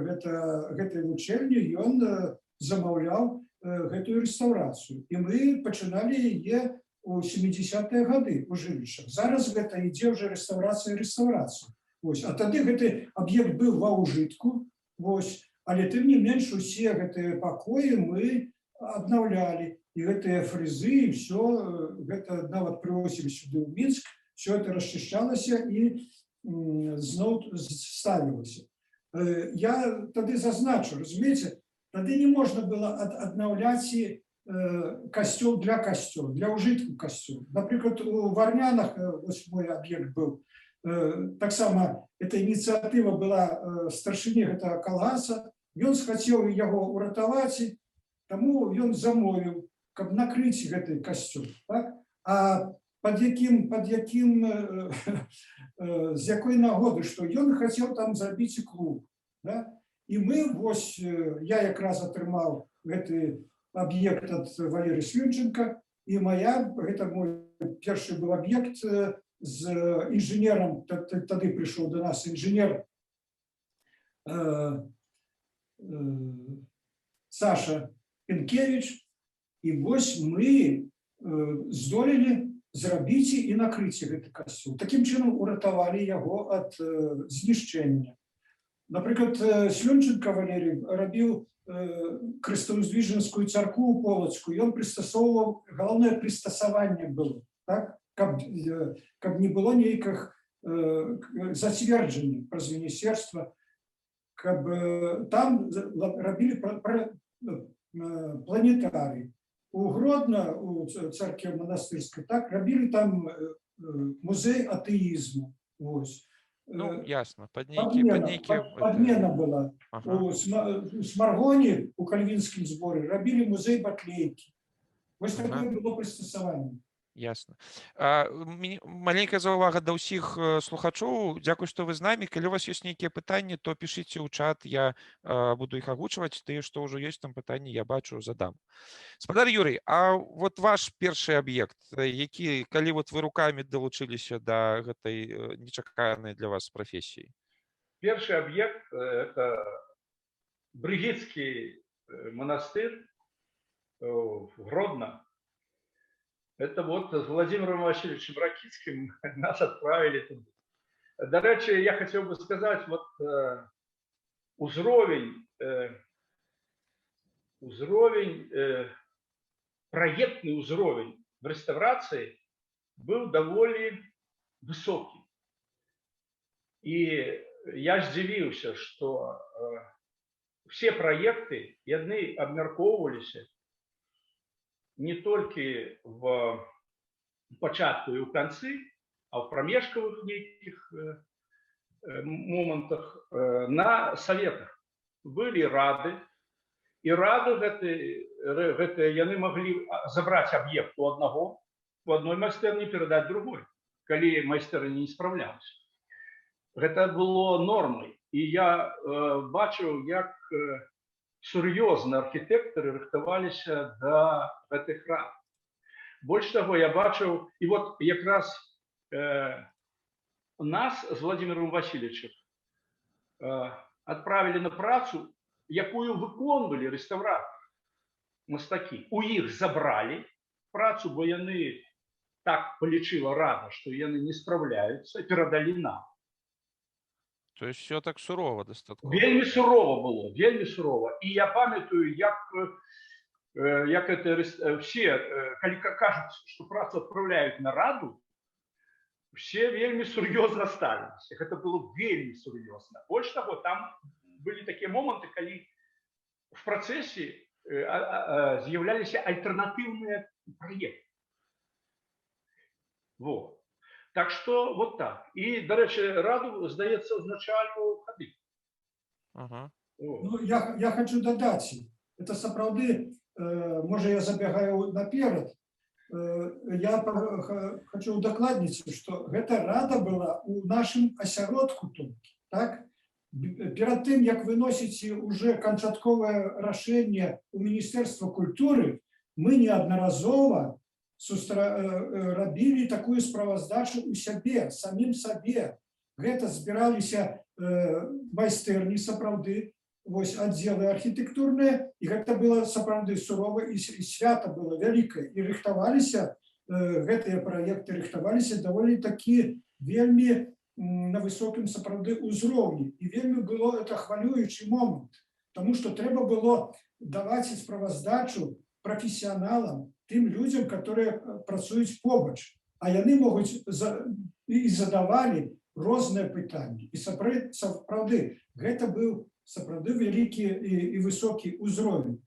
гэтай вучэльні, ён замаўляў гэтую рэстаўрацыю. І мы пачыналі яе у 70-е гады у Жылічах. Зараз гэта ідзе ўжо рэстаўрацыя. А тады гэты аб'ект быў ва ўжытку, але тым не менш усе гэтыя пакоі мы обновляли, и гэтыя фрезы, и все, гэта нават привозили сюда в Минск, все это расчищалось и зноў ставилось. Я тады зазначу, разумеете, тады не можно было обновлять костюм, для ужитку костюм. Например, у Варнянах, вот мой объект был, так само эта инициатива была старшыні гэтага калгаса, ён схацеў яго уратаваць, таму ён замовіў, каб накрыць гэты касцюм. Так? А з якой нагоды, што ён хацеў там зрабіць клуб. Да? І мы, вось, я якраз атрымаў гэты аб'ект ад Валеры Свінченка, і гэта мой першы быў аб'ект з інжынерам, тады прыйшоў до нас інжынер Саша Пенкевич, і вось мы здолелі зрабіць і накрыць гэты касцёл. Такім чынам уратавалі яго ад знішчэння. Напрыклад, Слёнченко Валерий рабіў крыстаўздвиженскую царкву ў Полацку, ён прыстасоўваў, галоўнае прыстасаванне было, так? Каб не было нейкіх зацверджанняў праз міністэрства, каб там рабілі планетарый. У Гродно, у царкве монастырской, так, рабілі там музей атэізму. Вось. Ну, ясно. Подмена была. Ага. У Смаргоне, у кальвінскім зборы, рабілі музей батлейкі. Вось такое было прыстасаванне. Ясно. Маленькая заўвага да ўсіх слухачоў. Дзякуй, што вы з намі. Калі у вас ёсць нейкія пытанні, то пішыце ў чат, я буду іх агучваць. Тыя, што ўжо ёсць там пытанні, я бачу, задам. Спадар Юрый, а вот ваш першы аб'ект, які, калі вот вы рукамі далучыліся да гэтай нечаканай для вас прафесіі? Первый объект – это Бригитский монастырь в Гродно. Это вот с Владимиром Васильевичем Ракицким нас отправили туда. До речі, я хотел бы сказать, вот проектный узровень в реставрации был довольно высокий. И я здзівіўся, что все проекты, яны абмяркоўваліся не только в початку и в конце, а в промежковых неких моментах на советах. Были рады, и рады гэты яны могли забрать объект у одного, в одной майстэрні передать другой, калі майстэрня не справлялась. Это было нормой. И я бачыў, як сур'ёзна архітэктары рыхтаваліся да гэтых рад. Больш таго, я бачыў, і вот якраз нас з Владимиром Васильевичем отправили на працу, якую выконвалі рэстаўратары, мастакі. У іх забралі працу, бо яны так полічыла рада, што яны не справляюцца, і перадалі нам. То есть все так сурово достаточно. Вельмі сурова было, вельмі сурова. І я памятаю, як это все, калі кажуць, што працу адпраўляюць на раду, все вельмі сур'ёзна ставіліся. Гэта было вельмі сур'ёзна. Больш таго, там былі такія моманты, калі в працэсе з'яўляліся альтэрнатыўныя праекты. Вот. Так что вот так. И, до речі, раду, здається, означальну ходи. Ага. Ну, я хочу додати. Это сапраўды, може я забегаю наперед, я хочу удакладніць, что гэта рада была у нашым асяродку толькі. Так? Перед тым, як выносіце уже канчатковае рашэнне у Міністэрства культуры, мы неаднаразова рабілі такую справаздачу у сябе, самім сабе. Гэта збіраліся майстэрні сапраўды, вось аддзелы архітэктурныя, і гэта было сапраўды сурова, і свята было вялікае. І рыхтаваліся, гэтыя праекты рыхтаваліся даволі такі вельмі на высокім сапраўды ўзроўні. І вельмі было это хвалюючы момант, таму што трэба было даваць справаздачу прафесіяналам, тым людзям, которые працуюць побач, а яны могуць і задавалі розныя пытанні. І сапраўды гэта быў сапраўды вялікі і высокі ўзровень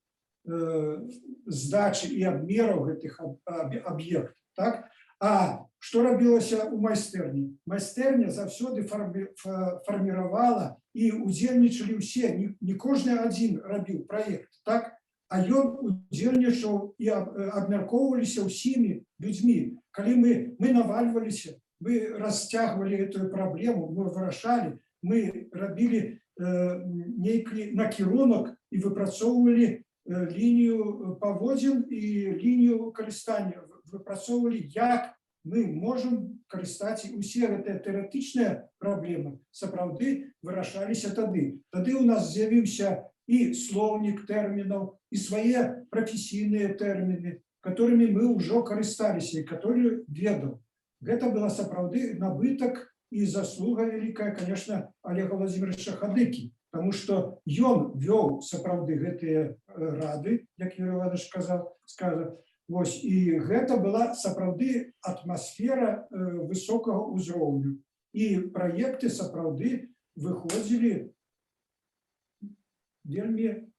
здачы і абмераў гэтых аб'ектаў. Так? А што рабілася ў майстэрні? Майстэрня заўсёды фарміравала і удзельнічалі ўсе, не кожны адзін рабіў праект, так? А ён удзельнічаў і абмяркоўваліся ўсімі людзьмі. Калі мы навальваліся, мы расцягвалі эту праблему, мы вырашалі, мы рабілі нейкі накірунак і выпрацоўвалі лінію паводзін і лінію карыстання. Выпрацоўвалі, як мы можам карыстаць, і ўсе гэтыя тэарэтычныя праблемы сапраўды вырашаліся тады. Тады у нас з'явіўся і слоўнік тэрмінаў, і свае прафесійныя тэрміны, которыми мы ўжо карысталіся і которые ведаў. Гэта была сапраўды набытак і заслуга вялікая, конечно, Олега Владимировича Хадыкі, потому что ён вёў сапраўды гэтыя рады, як Юрий Иванович сказал. Вось, і гэта была сапраўды атмасфера высокага ўзроўню. І праекты сапраўды выходзілі вельмі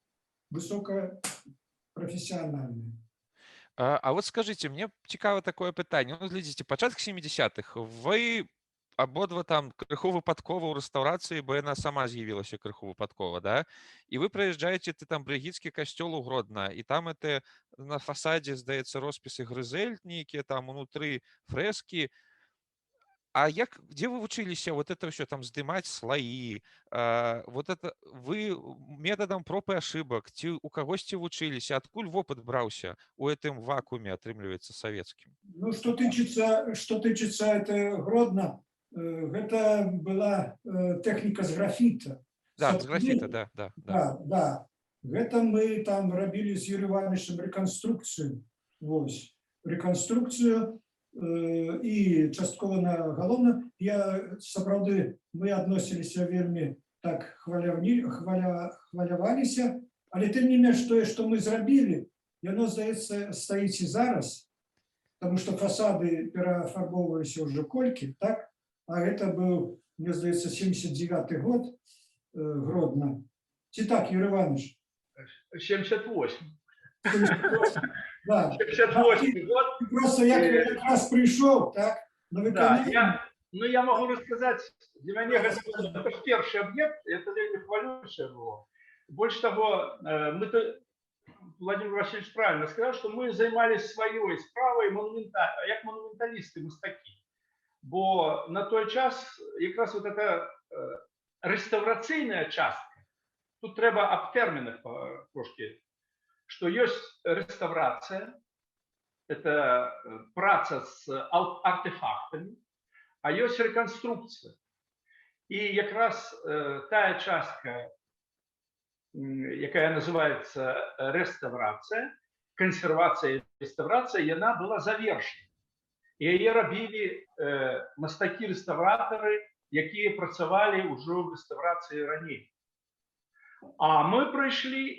высокапрафесіянальныя. А вот скажите, мне цікава такое пытанне. Ну, глядзіце, пачатак 70-х. Вы абодва там крыху выпадкова ў рэстаўрацыі, бо яна сама з'явілася крыху выпадкова, да? І вы прыязджаеце, ты там брыгіцкі касцёл у Гродна, і там это на фасадзе, здаецца, роспісы Грызель нейкія, там унутры фрэскі. А як, где вы вучыліся вот это все там здымаць слаі? Вот это вы методам проб і ошибок, ці у кагосьці вучыліся? Адкуль вопыт браўся у гэтым вакууме, атрымліваецца, савецкім? Ну, что тычыцца это Гродно, гэта была тэхніка з графіта. Да, з графіта, да. Да. Гэта мы там рабілі з Юрыем Івановичем рэканструкцыю. Вось, рэканструкцыю і часткова на галоўна. Сапраўды, мы адносіліся вельмі так хваляваліся, але тым не менш тое, што мы зрабілі, яно, здаецца, стаіць і зараз, потому что фасады перафарбоўваліся ўжо колькі, так? А гэта быў, мне здаецца, 79-й год Гродно. Ці так, Юрий Иванович? 78. Да. 78 год. Просто я как раз пришел, так? Да, я могу рассказать, для меня это первый объект, это вельмі хвалюючее было. Больше того, Владимир Васильевич правильно сказал, что мы занимались своей справой як монументалисты, мастаки. Бо на той час якраз вот эта реставраційна частка, тут треба об терминах трошки, что есть реставрация, это праца с артефактами, а есть реконструкция. И якраз тая частка, якая называется реставрация, консервация и реставрация, яна была завершена. І яе рабілі мастакі-рэстаўратары, якія працавалі ўжо ў рэстаўрацыі раней. А мы прыйшлі,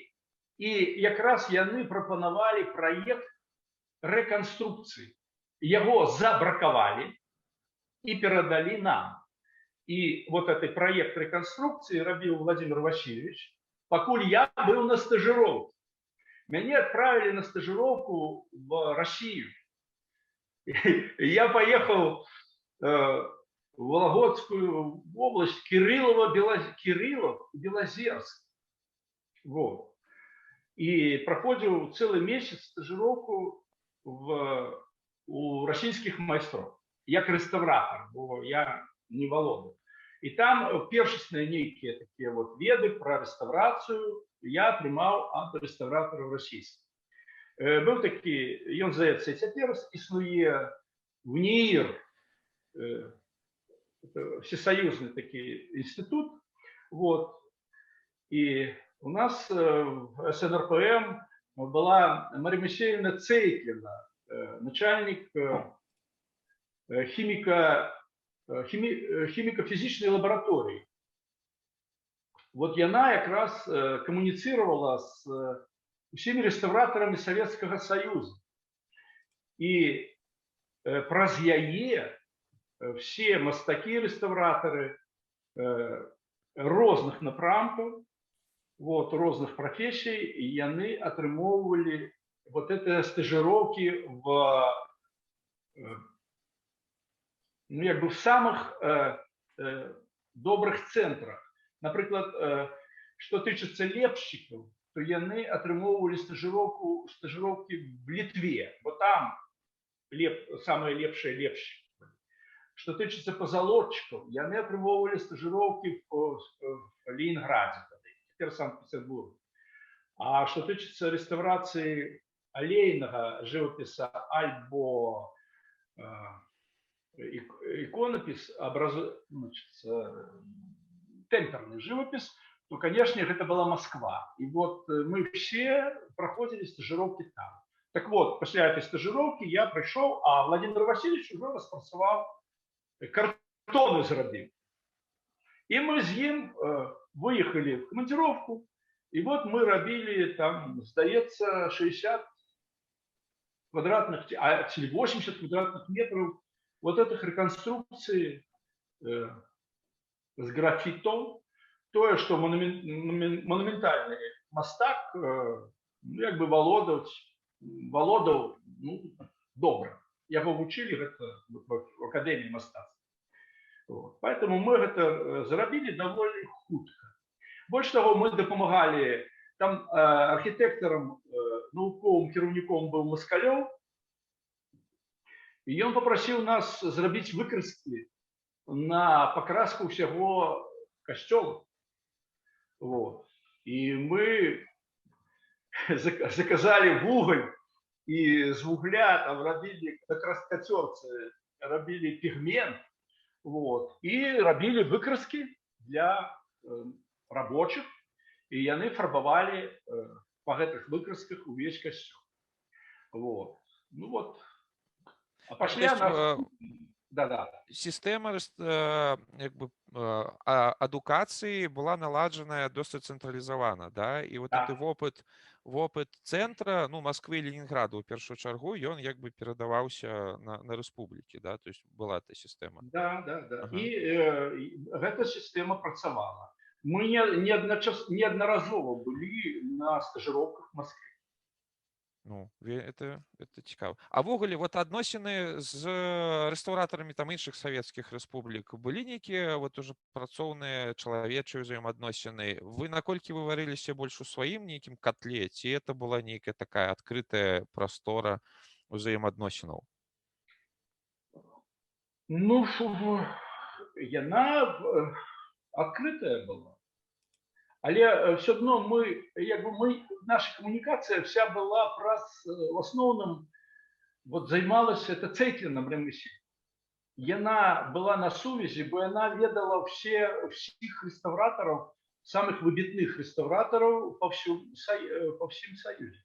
і якраз яны прапанавалі праект рэканструкцыі. Яго забракавалі і перадалі нам. І вот этот проект рэканструкцыі рабіў Владимир Васильевич, пакуль я быў на стажыроўцы. Мяне адправілі на стажыроўку в Россию. Я поехал в Вологодскую область, Кириллов, Белозерск. Вот. И проходил целый месяц стажировку у российских майстров. Я реставратор, бо я не володаю. И там першасные некие такие вот веды про реставрацию я атрымаў ад реставраторов российских. Был такі, ён, здаецца, і цяпер існуе ВНИИР, всесоюзный такі институт. Вот. И у нас в СНРПМ была Мария Моисеевна Цейкина, начальник химико-физической лаборатории. Вот яна якраз коммуницировала с всеми реставраторами Советского Союза. И праз яе все мастакі-реставраторы розных напрамкаў, вот, розных профессий, и яны атрымоўвалі вот это стажировки ну, як бы в самых добрых центрах. Например, что тычыцца лепшчыкаў, то яны атрымоўвалі стажировки в Литве, бо там самые лепшие лепшчыкі. Что тычыцца позолотчиков, яны атрымоўвалі стажировки в Ленинграде, теперь Санкт-Петербург. А что тычыцца реставрации алейного живописа альбо иконопис, темперный живопись, то, конечно, это была Москва. И вот мы все проходили стажировки там. Так вот, пасля этой стажировки я пришел, а Владимир Васильевич уже распрацаваў картоны зрабіў. И мы с ним выехали в командировку, и вот мы рабили там, здаецца, 60 квадратных, а 80 квадратных метров вот этих реконструкций с графитом, то, что монументальный мастак, ну, как бы володаў ну, добра. Я вывучили это в Академии мастацтва. Вот. Поэтому мы это зарабили довольно хутка. Больше того, мы допомагали, там архитектором, науковым кіраўніком был Москалёв, и он попросил нас зрабіць выкраски на покраску всего костёла. Вот. И мы заказали вуголь, и с угля там рабили, как раз катерцы, рабили пигмент, вот, и рабили выкраски для рабочих, и яны фарбовали по этих выкрасках увесь костюм. Вот. Ну вот. А пошли нас... Да. Сістэма адукацыі была наладжаная досыць цэнтралізавана, да? І вот гэты вопыт цэнтра, ну, Масквы і Ленінграду ў першую чаргу, ён як бы перадаваўся на рэспублікі, да? То есть была эта сістэма. Да. Ага. І гэта сістэма працавала. Мы неаднаразова былі на стажыроўках в Москве. Ну, это цікава. А ввогуле, вот адносіны з рэстаўратарамі там іншых савецкіх рэспублік былі нейкія вот уже працоўныя чалавечыя ўзаемаадносіны? Вы наколькі выварыліся больш у сваім нейкім котле, ці это была нейкая такая адкрытая прастора ўзаемаадносінаў? Ну, яна адкрытая была. Але все одно наша коммуникация вся была в основном вот займалась это Цейтлином ремеслом. Яна была на сувязі, бо яна ведала всіх реставраторов, самых выбітных реставраторов по всім Союзі.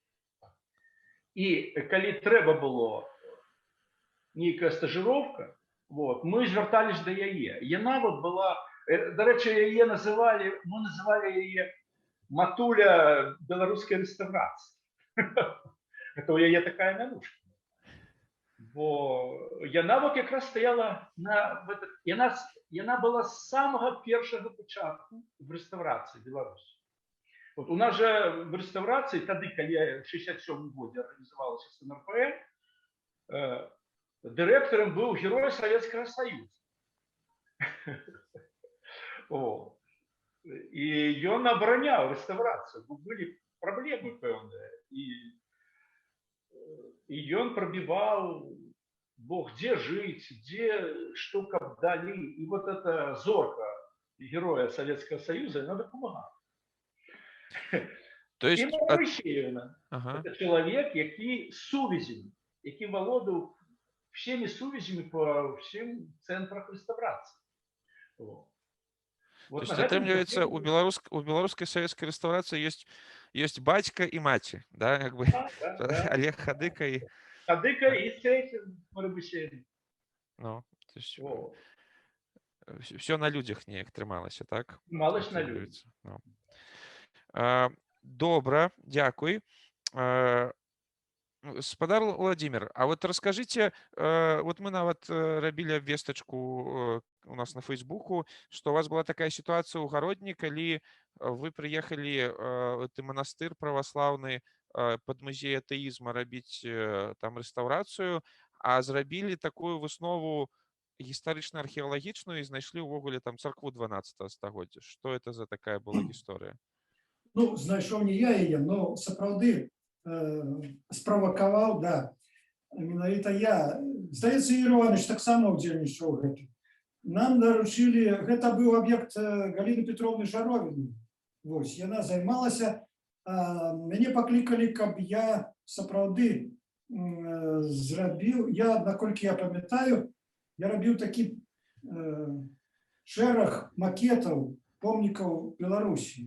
І коли треба було нейкая стажировка, вот, мы звертались до яе. Яна вот была, до речі, мы называли яе матуля беларускай реставрации. Это у яе такая мянушка. Бо яна вот якраз стаяла яна была з самого першого початку в реставрації Беларусі. Вот у нас же в реставрації, тоді, коли в 67 году організувалася СНРП, директором був Герой Советского Союза. И он оборонял реставрацию. Были проблемы певные. И он пробивал, где жить, где что как дали. И вот эта зорка Героя Советского Союза, надо помогать. То есть... И Моисеевна, это человек, який сувязем, який володав всеми сувязями по всем центрах реставрации. Вот то есть, отрымліваецца, у беларускай савецкай рэстаўрацыі ёсць бацька і маці, да, як бы, да. Олег Хадыка і... Хадыка і Цейтлин Марыбусевич. Ну, то есть, все на людзях неяк трымалася, так? Трымалася на людзях. Ну. Добра, дзякуй. Спадар Владимир, а вот расскажите, вот мы нават рабілі абвестачку у нас на Фейсбуку, что у вас была такая ситуация у Гародні, калі вы приехали в этот монастырь православный под музей атэізма рабіць там реставрацию, а зрабілі такую выснову гістарычна-археалагічную і знайшлі ўвогуле там царкву 12 стагоддзя. Что это за такая была гісторыя? Ну, знайшоў не я яе, но сапраўды справакаваў, да, менавіта я. Здаецца, Ігор Іванович таксама ўдзельнічаў у гэтым. Нам даручылі, гэта быў аб'ект Галіны Петровны Жаровіны. Вось, яна займалася, мяне паклікалі, каб я сапраўды зрабіў, наколькі я памятаю, я рабіў такі шэраг макетаў помнікаў Беларусі.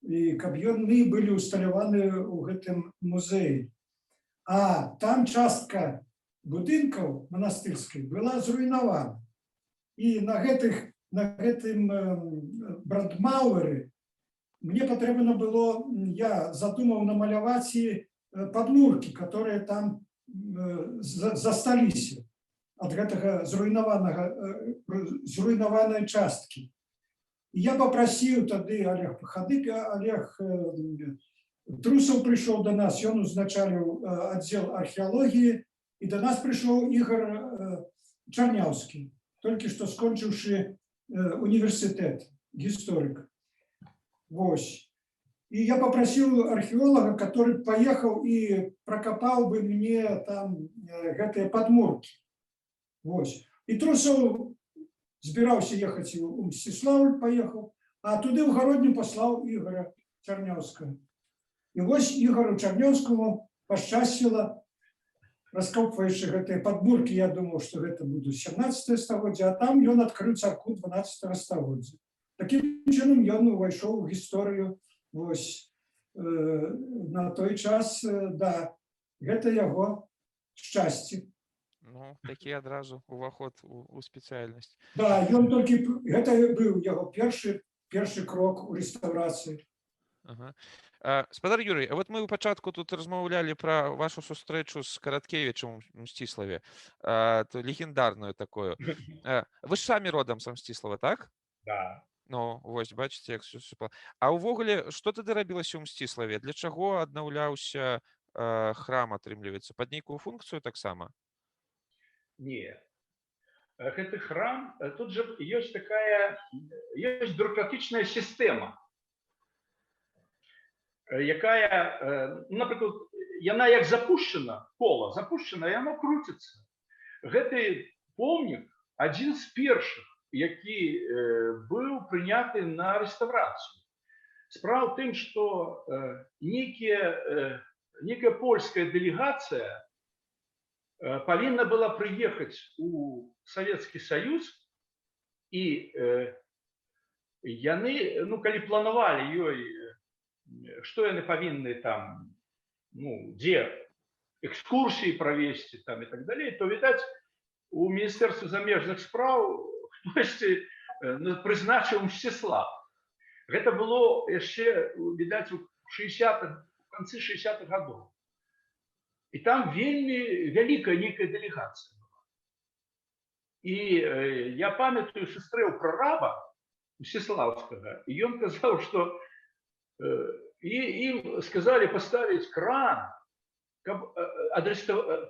І каб яны былі ўсталяваны ў гэтым музеі. а там частка будынкаў манастырскай была зруйнавана. І на гэтым брандмауэры мне патрэбна было, я задумаў намаляваць і падмуркі, которые там засталіся ад гэтага зруйнаванай часткі. Я попросил тады Олег Пахадык, Олег Трусов пришел до нас, он узначалил отдел археологии, и до нас пришел Игорь Чернявский, только что скончивший университет, историк. Вось. И я попросил археолога, который поехал и прокопал бы мне там гэтые подмурки. Вось. И Трусов збираўся ехаць у Мсціславль, поехал, а туды ў Гародню паслаў Ігора Чарняўскага. І вось Ігору Чарняўскаму пашчасціла, раскопваючы гэтыя падмуркі, я думаў, што гэта будзе 17 стагоддзя, а там ён адкрыў царкву 12 стагоддзя. Такім чынам ён увайшоў у гісторыю, вось, на той час, да, гэта яго шчасце. Ну, такі адразу уваход у спецыяльнасць. Да, ён толькі, гэта быў яго першы крок у рэстаўрацыі. Ага. Спадар Юрый, а вот мы ў пачатку тут размаўлялі пра вашу сустрэчу з Караткевічам у Мсціславе, легендарную такую. Вы ж самі родам са Мсціслава, так? Да. Ну, вось, бачыце, як супа. А ўвогуле, што тады рабілася ў Мсціславе? Для чаго аднаўляўся храм, атрымліваецца? Пад нейкую функцыю таксама? Не. Гэты храм, тут же ёсць бюрократычная сістэма, якая, напрыклад, яна як запущена, кола запущена, і яно круціцца. Гэты помнік адзін з першых, які быў прыняты на рэстаўрацыю. Справа ў тым, што некая польская дэлегацыя павінна была прыехаць у Савецкі Саюз, і яны, ну, калі планавалі ёй, што яны павінны там, ну, дзе экскурсіі правесці там і так далей, то, відаць, у Міністэрстве замежных спраў хтосьці прызначыў Мсціслав. Гэта было яшчэ, відаць, у канцы 60-х гадоў. І там вельмі вялікая нейкая дэлегацыя была. І я памятаю, сустрэў прараба Мсціслаўскага, і ён казаў, што ім сказалі паставіць кран, каб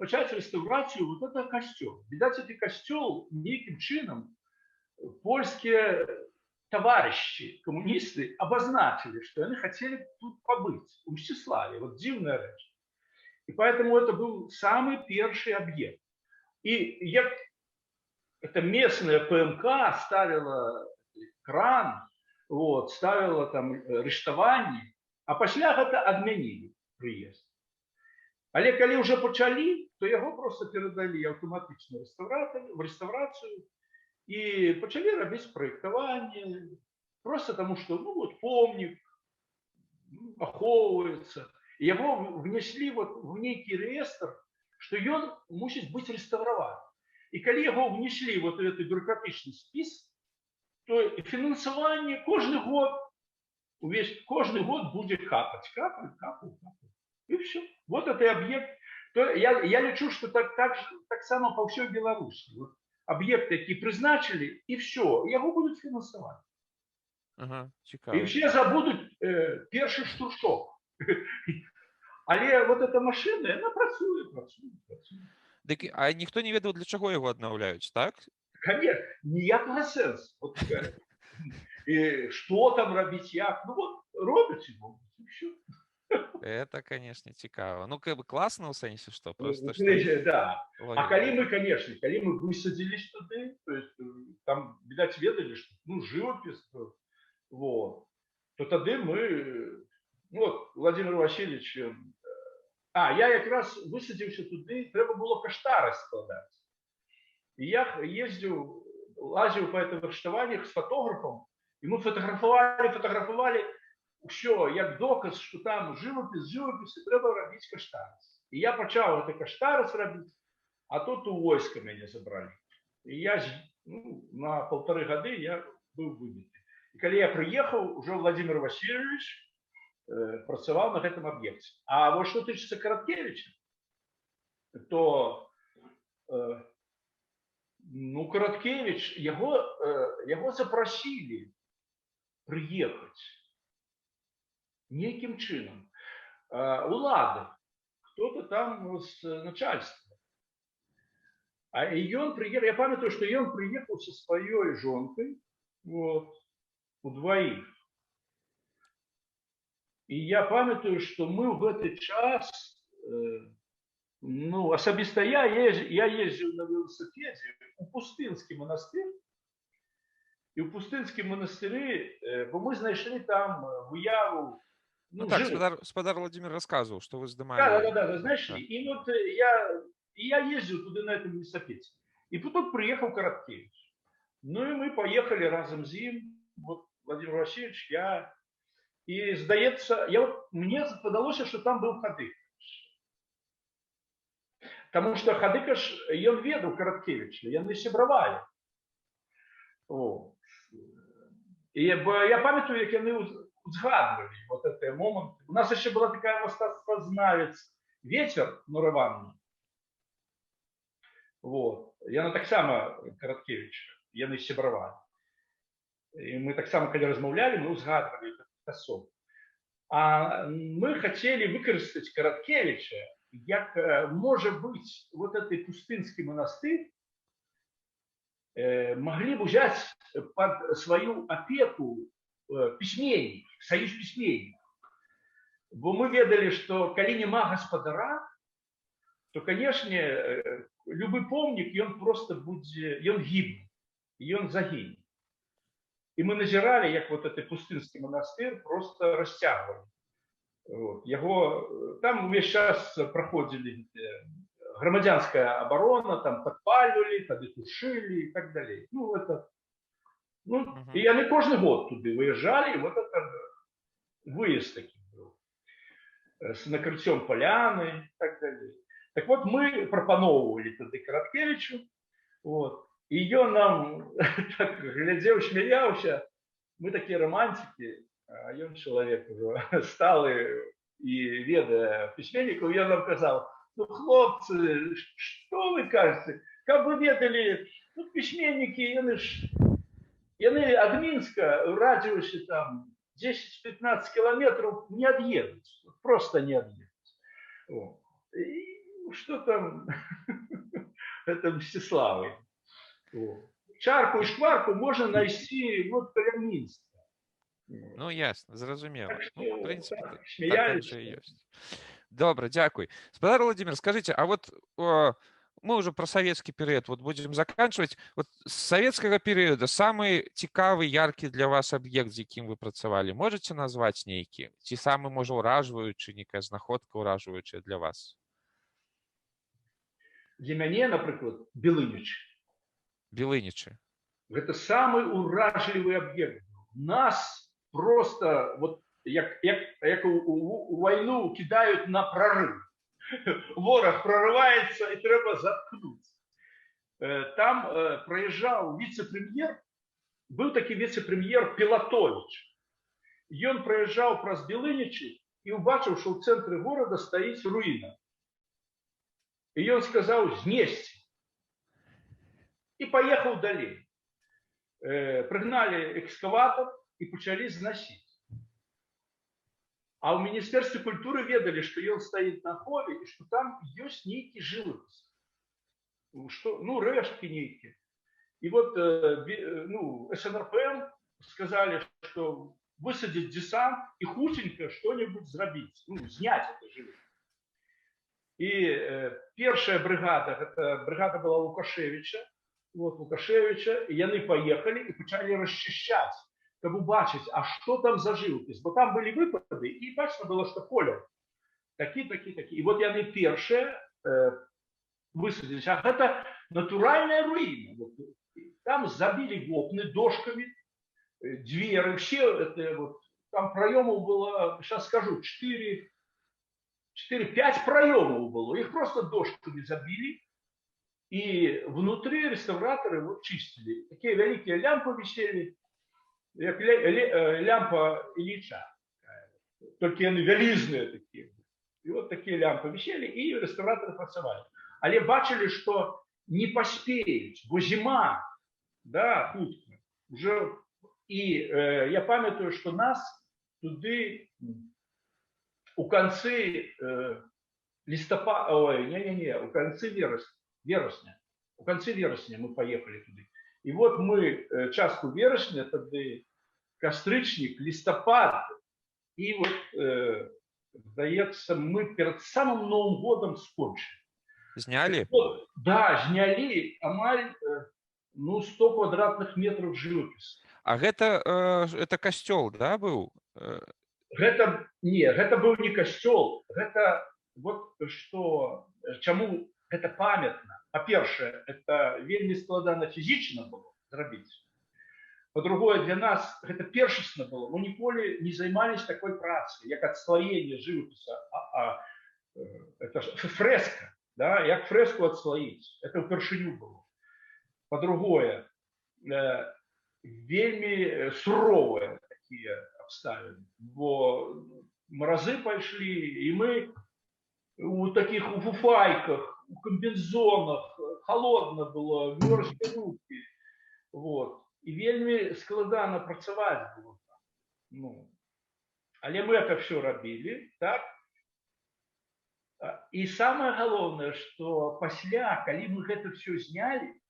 пачаць рэстаўрацыю вот этого касцёла. Відаць, гэты касцёл нейкім чынам польскія таварышы, камуністы абазначылі, што яны хацелі тут пабыць, у Мсціславе. Вот дзіўная рэч. И поэтому это был самый первый объект. И это местная ПМК ставила кран, вот, ставила там рэштаванне, а пасля гэта адмянілі прыезд. Але калі ўжо пачалі, то яго просто перадалі аўтаматычна в рэстаўрацыю і пачалі рабіць праектаванне, просто тому, что, ну, вот помнік ахоўваецца. Его внесли вот в некий реестр, что он мусит быть реставрован. И когда его внесли вот в этот бюрократичный спис, то финансование каждый год будет капать. И все. Вот это объект. То я лечу, что так само по всей Беларуси. Вот объекты, которые призначили, и все. Его будут финансовать. Ага, и все забудут первый штуршок. Але вот эта машина, она працуе. Дык, а ніхто не ведаў, для чаго яго аднаўляюць, так? Конечно, ніякага сэнсу. Вот, что там рабіць, як? Ну вот, робяць его, и все. Это, конечно, цікаво. Ну, как бы классно ў сэнсе, что просто... Да. А калі мы высадились туды, то есть там, видать, ведали, что, ну, живопись, вот, то тады мы... Вот, Владимир Васильевич, я якраз высадзіўся туды, трэба было каштарыс складаць. І я ездзіў, лазіў па этих рыштаваннях з фотографом, і мы фотографавалі ўсё, як доказ, што там жывапіс, трэба рабіць каштарыс. І я пачаў гэты каштарыс рабіць, а тут у войска мяне забралі. І я на 1,5 гады я быў выбіты. І калі я прыехаў, ужо Владимир Васильевич працаваў на гэтым аб'екце. А вось што тычыцца Караткевіча, то Караткевич, яго запрасілі прыехаць нейкім чынам. Улады, кто-то там з начальства. А ён прыехаў, я памятаю, што ён прыехаў са сваёй жонкай, удваіх. І я памятаю, што мы ў гэты час, асабіста я ездзіў на веласипедзе у Пустынскі манастыр, і ў Пустынскім манастыры, бо мы знайшлі там выяву. Так, спадар Владимир рассказывал, что вы здымалі. Да, знайшлі. І вот я ездзіў туды на этом велосипеде. І тут прыехаў Караткевич. Ну і мы поехали разам з ім, вот Владимир Васильевич, я. І здаецца, мне падалося, што там быў Хадыкаш. Таму што Хадыкаш, ён ведаў Караткевіча, яны сябравалі. І я памятаю, як яны узгадвалі вот гэты момант. У нас яшчэ была такая мастацтвазнавец Вецер Нураванна. Яна таксама Караткевіча, яны сябравалі. І мы таксама, калі размаўлялі, мы узгадвалі асоб. А мы хацелі выкарыстаць Караткевіча, як можа быць вот этой Пустынскі манастыр маглі б узяць пад сваю апеку пісьменнік, саюз пісьменнікаў. Бо мы ведалі, што калі няма гаспадара, то, канешне, любы помнік, ён проста будзе, ён гібне, ён загіне. І мы назіралі, як вот этот Пустынскі манастыр просто расцягвалі. Там увесь час праходзілі грамадзянская абарона, там падпальвалі, тады тушылі і так далей. І яны кожны год туды выязджалі, вот это выезд такі быў. З накрыццём паляны і так далей. Так вот, мы прапаноўвалі тады Караткевічу, і ён нам так глядзеў, смяяўся. Мы такія романтики, а ён чалавек сталы і ведае пісьменнікаў. Ён нам казаў: хлопцы, што вы кажаце? Каб вы ведалі, пісьменнікі, яны ад Мінска ў радыусе там 10-15 кіламетраў не ад'едуць, просто не ад'едуць. Што там это Мстиславы? Чарку і шкварку можна знайсці каля Мінска. Ясно, зразумела. В принципе, так смеялись. и есть. Добро, дякую. Спадар Владимир, скажите, а вот мы уже про советский период будем заканчивать. Вот с советского периода самый цікавый, яркий для вас объект, з яким вы працавали, можете назвать нейкі? Ці самый, можа, уражваючы, некая знаходка уражваючая для вас? Для мяне, напрыклад, Белынічы. Белынічы. Гэта самы уражлівы аб'ект. Нас просто, як у вайну кидаюць на прорыв. Вораг прорываецца і трэба заткнуць. Там праязджаў віцэ-прэм'ер, быў такі віцэ-прэм'ер Пілатовіч. Ён праязджаў праз Белынічы і ўбачыў, што ў цэнтры горада стаіць руіна. І ён сказаў: знесці. І паехаў далей. Прыгналі экскаватор і пачалі зносіць. А ў Міністэрстве культуры ведалі, што ён стаіць на ахове і што там ёсць нейкі жывапіс. Рэшткі нейкія. І вот СНРПМ сказалі, што высадзіць десант і хутенька што-небудзь зрабіць, зняць это жывапіс. І першая брыгада, гэта брыгада была Лукашевіча, і яны паехалі і пачалі расчышчаць, каб убачыць, а што там за жывапіс. Бо там былі выпады, і бачна было, што колер такі. І вот яны першыя высадзіліся. А гэта натуральная руіна. Там забілі вокны дошкамі, дзверы, все, там праёмаў было, сейчас скажу, 4 4-5 проемов было. Их просто дошками забили. И внутри реставраторы вот чистили. Такие великие лямпы висели, как лямпа Ильича. Только они вялизные такие. И вот такие лямпы висели, и реставраторы працевали. Але бачили, что не поспеют, бо зима, да, хутка. Уже, и я памятаю, что нас туды у концы листопада, у концы вересня. У концы вересня мы поехали туда. И вот мы частку вересня, тогда кастрычник, листопад, и вот, здаецца, мы перед самым Новым годом скончили. Зняли? Вот, да, зняли амаль 100 квадратных метров живописи. А это костёл, да, был? Гэта быў не касцёл, гэта вот што, чаму гэта памятна. Па-першае, это вельмі складана фізічна было зрабіць. Па-другое, для нас гэта першасна было. Мы ніколі не займались такой працай, як адслаенне жывапіса, это фрэска, да, як фрэску адслаіць. Это ўпершыню было. Па-другое, вельмі суровыя такія обставины, бо морозы пошли, и мы у таких у фуфайках, у комбинзонах, холодно было, мерзли руки, вот. И вельми складано працевать было. Ну, але мы это все робили, так? И самое главное, что пасля, когда мы это все сняли,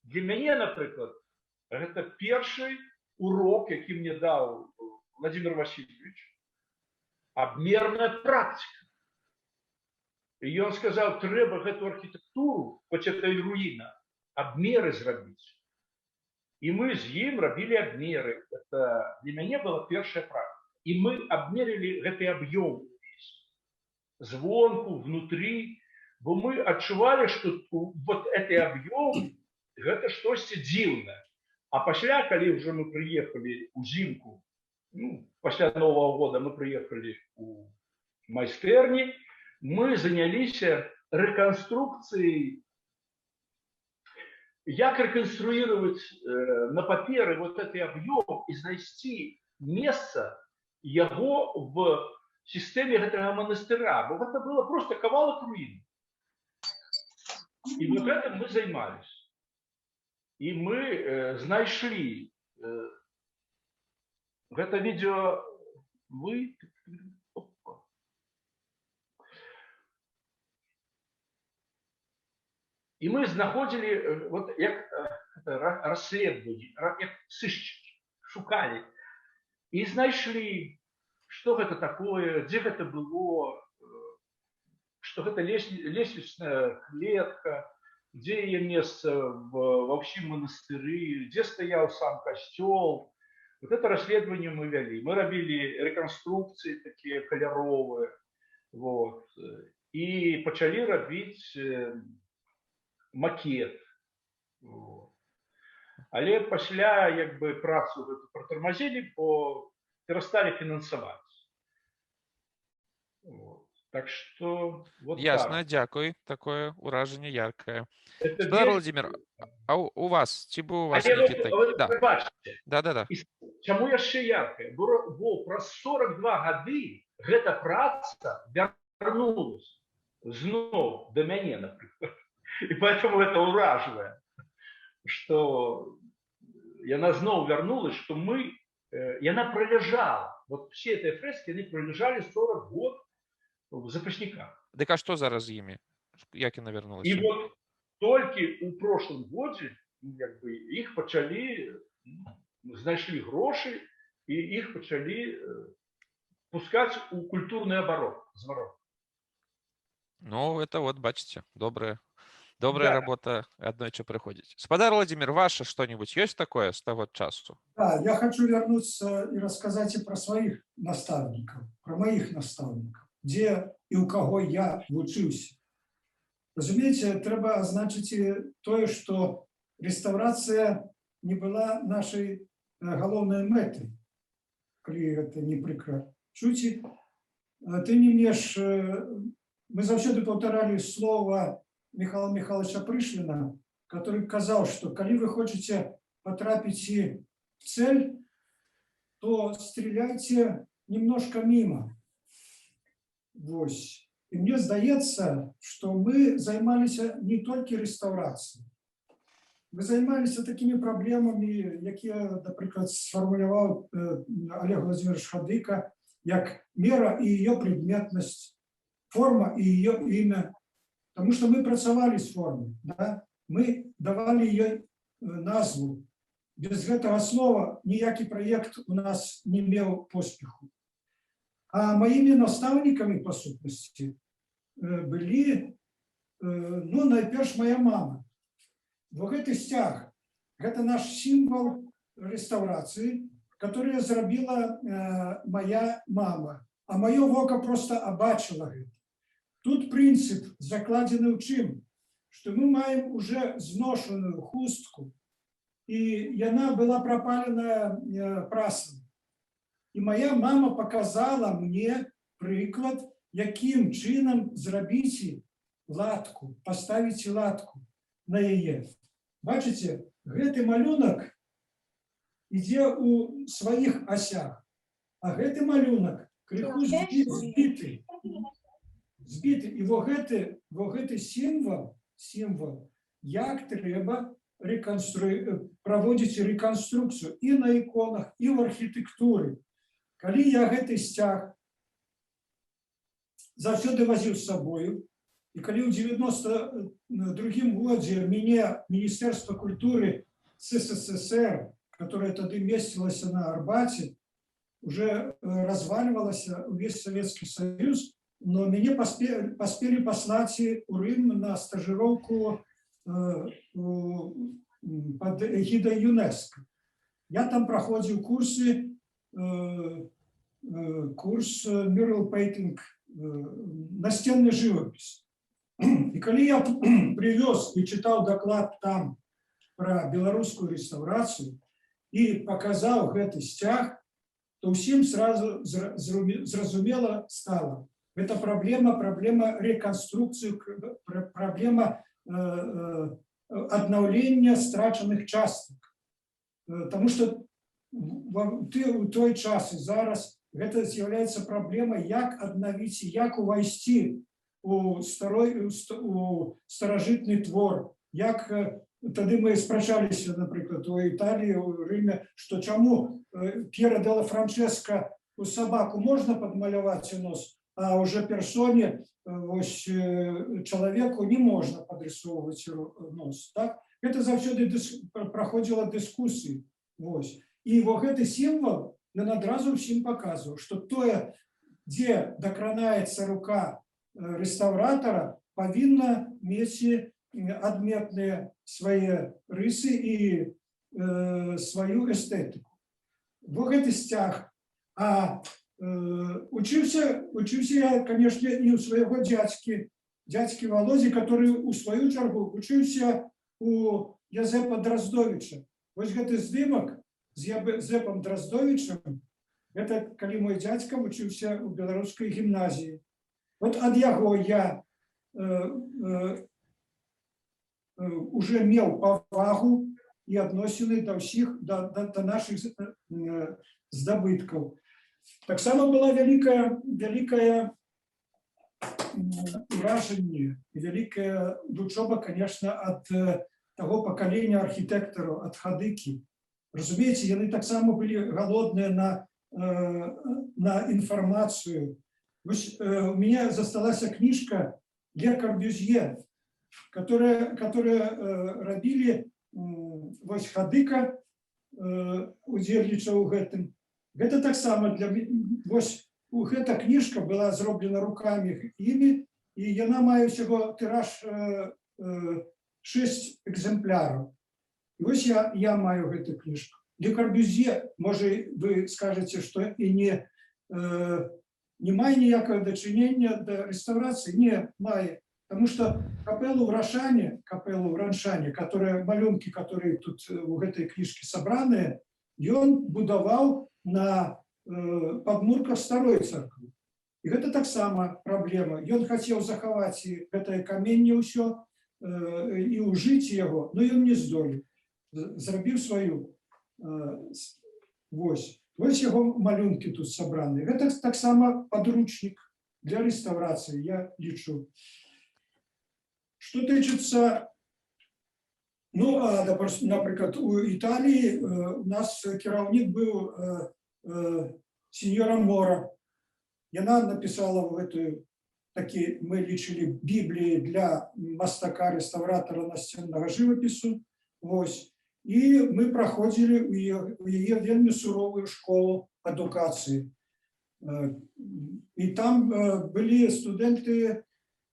для меня, например, это первый урок, який мне дал Владимир Васильевич, обмерная практика. И он сказал, треба эту архитектуру, хоть это и руина, обмеры зробить. И мы с ним робили обмеры. Это для меня была первая практика. И мы обмерили этот объем весь. Звонку, внутри. Бо мы отчували, что вот этот объем, это что-то дивное. А пасля, когда уже мы приехали у зимку, ну, после Нового года мы приехали у майстерни, мы занялись реконструкцией, как реконструировать на паперы вот этот объем и знайти место его в системе этого монастыря. Вот это было просто кавалок руин. И вот этим мы занимались. И мы знайшли это видео вы. И мы знаходили вот як расследование, як сыщики, шукали и знайшли, что это такое, где это было, что это лестничная клетка, где ее место во всем монастыре, где стоял сам костел. Вот это расследование мы вели. Мы робили реконструкции такие кольоровые. Вот. И почали робить макет. Вот. Але пасля як бы працу протормозили, бо перестали финансовать. Вот. Так что вот Ясно, так. дякую. Такое уражение яркое. Это Господар весь... Владимир, а у вас, ці був у вас Але які такі? вы Да. бачите, Да. чаму яшчэ яркае? Бо праз 42 гады гэта праца вярнулась зноў да мяне, напрыклад. И поэтому это ураживает, что яна зноў вернулась, что мы, яна пролежала. Вот все эти фрески, они пролежали 40 год в запасниках. Дык а што зараз з імі? Як яна вярнулася? И вот только у прошлом годе как бы, их почали, знайшли гроши, и их почали пускать у культурный оборот. Ну, это вот, бачите, добрая Да. работа аднойчы прыходзіць. Господар Владимир, ваше что-нибудь есть такое с того часу? Да, я хочу вернуться и рассказать и про своих наставников, про моих наставников, где и у кого я учился. Разумеется, треба означить и то, что реставрация не была нашей головной метой, коли это не прикро. Чуть ты не меш мы заўсёды паўтаралі слова Михаила Михайловича Прышліна, который казаў, што калі вы хочаце потрапіць в цель, то стреляйте немножко мимо. Вось. И мне здаецца, что мы займались не только реставрацией. Мы займались такими проблемами, якія, например, сформулировал Олег Владимирович Хадыка, як мера и ее предметность, форма и ее имя. Потому что мы працавали с формой, да? Мы давали ее назву. Без гэтага слова ніякі проект у нас не меў поспеху. А моими наставниками, по сутнасці, былі, ну, найперш моя мама. Вот гэты сцяг, гэта наш символ реставрации, который зрабіла моя мама. А мое вока просто обачило гэта. Тут принцип закладзены ў чым? Что мы маем уже зношенную хустку, и яна была пропалена прасам. И моя мама показала мне приклад, яким чынам зрабіць латку, поставить латку на яе. Бачите, гэты малюнак ідзе у своих осях, а гэты малюнак крыху збіты. И вот гэты символ, як трэба проводить реконструкцию и на иконах, и в архитектуре. Калі я гэты сцяг заўсёды возил с собой, и калі ў 92 годзе мне Министерство культуры СССР, которое тогда местилось на Арбате, уже разваливалось весь Советский Союз, но меня поспели послать у Рим на стажировку под эгидой ЮНЕСКО. Я там проходил курс mural painting, настенной живописи. И когда я привез и читал доклад там про белорусскую реставрацию и показал этот стяг, то всем сразу зразумело стало. Это проблема реконструкции, проблема обновления страченных часток. Потому что у той час и зараз это является проблемой, як обновить, як увайсти у старожитный твор, як тогда мы спрашались, например, у Италии, у Риме, что чему Пьера делла Франческо у собаку можно подмалевать нос, а уже персоне, человеку не можно подрисовывать нос. Так? Это завсёды проходила дискуссии. И вот этот символ, он одразу всем показывал, что то, где докранается рука реставратора, повинна иметь отметные свои рысы и свою эстетику. Вот этот стяг. А учился я, конечно, и у своего дядьки Володи, который у свою чергу учился у Язепа Дроздовича. Вот этот снимок с Язепом Дроздовичем, это когда мой дядька учился у белорусской гимназии. Вот от его я уже имел повагу и относины до всех, до наших здобытков. Так само была великая уражение, великая учеба, конечно, от того поколения архитекторов, от Хадыки. Разумеется, они так само были голодные на информацию. У меня засталась книжка Ле Корбюзье, которая робили Хадыка, удзельнічаў у гэтым. Это так само для эта книжка была сделана руками ими, и она мае всего тираж 6 экземпляров. И вот я маю эту книжку. Ле Корбюзье, может, вы скажете, что и не мае ніякого дачынення до реставрации? Не мае. Потому что капеллу в Раншане, которые малюнки, которые тут в этой книжке собраны, и он будовал на подмурках старой церкви. І гэта таксама праблема. Ён хацеў захаваць і гэтае каменне ўсё і ўжыць яго, но ён не здолеў. Зрабіў сваю. Вось яго малюнкі тут сабраны. Гэта таксама падручнік для рэстаўрацыі, я лічу. Што тычыцца, ну, напрыклад, у Італіі у нас кіраўнік быў сеньора Мора. Яна напісала гэтую, такі, мы лічылі, Бібліі для мастака-рэстаўратара насценнага жывапісу. Вось. І мы праходзілі у яе вельмі суровую школу адукацыі. І там былі студэнты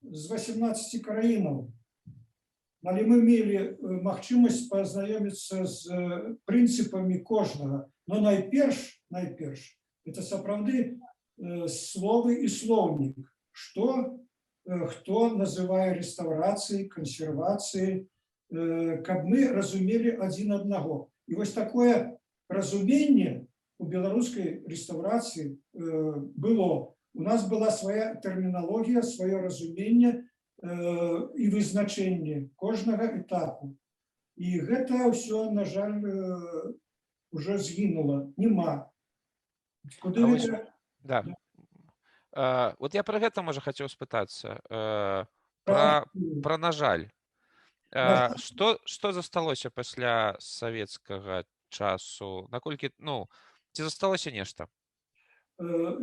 з 18 краінаў. Але мы мелі магчымасць пазнаёміцца з прынцыпамі кожнага. Но найперш, это сапраўды словы і слоўнік. Хто называе рэстаўрацыяй, кансервацыяй, каб мы разумелі адзін аднаго. І вось такое разуменне у беларускай рэстаўрацыі было. У нас была свая тэрміналогія, сваё разуменне і вызначэнне кожнага этапу. І гэта ўсё, на жаль, уже згінула. Нема. Куды гэта? Да. Вот я про гэта, можа, хацеў спытацца. Пра на жаль. Што засталося пасля савецкага часу? Наколькі, ну, ці засталося нешта?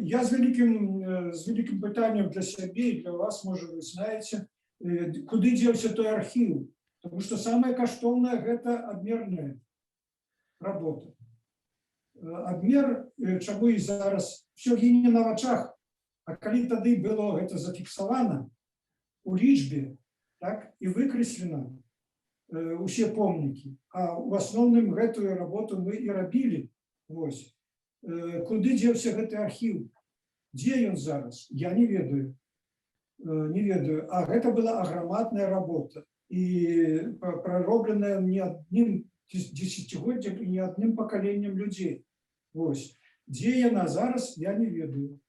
Я з вялікім пытаннем для сябе і для вас, можа, вы знаеце, куды дзеўся той архіў. Таму што самае каштоўнае – гэта абмерная работа. Абмер, чаму і зараз, все гіне на вачах, а калі тады было гэта зафіксавана у лічбе, так, і выкрэслена усе помнікі, а ў асноўным гэтую работу мы і рабілі. Вось. Куды дзеўся гэты архіў? Дзе ён зараз? Я не ведаю. Не ведаю. А гэта была аграмадная работа і праробленая не адным дзесяцігоддзям і не адным пакаленнем людзей. Вось. Дзе яна зараз, я не ведаю.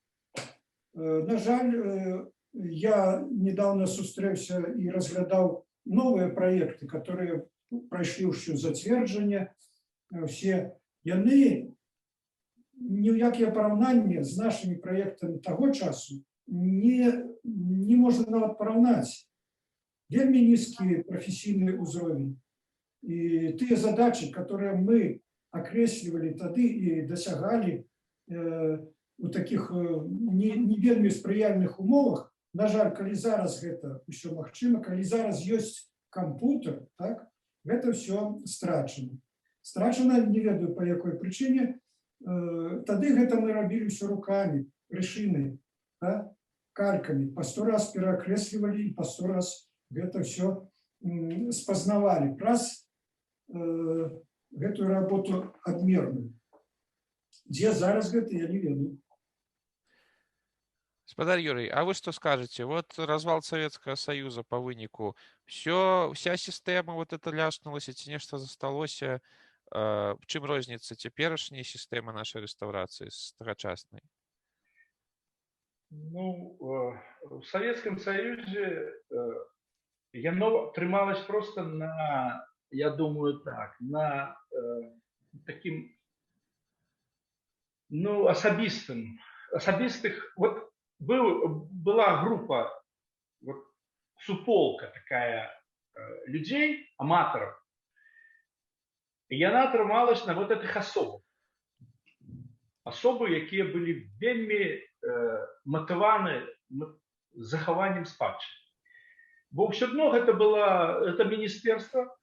На жаль, я недавно сустрэўся і разглядаў новыя праекты, которые прайшлі ўсё зацверджанне. Все яны ні ў якія параўнанні з нашымі праектамі таго часу не можна нават параўнаць. Вельмі нізкі прафесійны ўзровень. І тыя задачы, которые мы акрэслівалі тады і дасягалі у такіх не вельмі спрыяльных умовах, на жаль, калі зараз гэта ўсё магчыма, калі зараз ёсць кампутер, так, гэта ўсё страчана. Страчана, не ведаю па якой прычыне. Тады гэта мы рабілі ўсё рукамі, рышынай, так, калькамі. Па 100 раз пераакрэслівалі і па 100 раз гэта ўсё спазнавалі праз гэтую работу адмерную. Дзе зараз гэта, я не ведаю. Гаспадар Юрий, а вы что скажете? Вот развал Советского Союза по вынику, вся система вот это ляшнулась, ці нешта засталося. В чым розніца цяперашняй сістэмы нашай рэстаўрацыі з тагачаснай? Ну, в Советском Союзе яно трымалось просто на, я думаю так, на таким, ну, особистых, вот была группа, вот, суполка такая людей, аматоров, и она трымалась на вот этих особах. Особы, якія былі вельмі матываны захаваннем спадчыны. Бо ўсё адно это міністэрства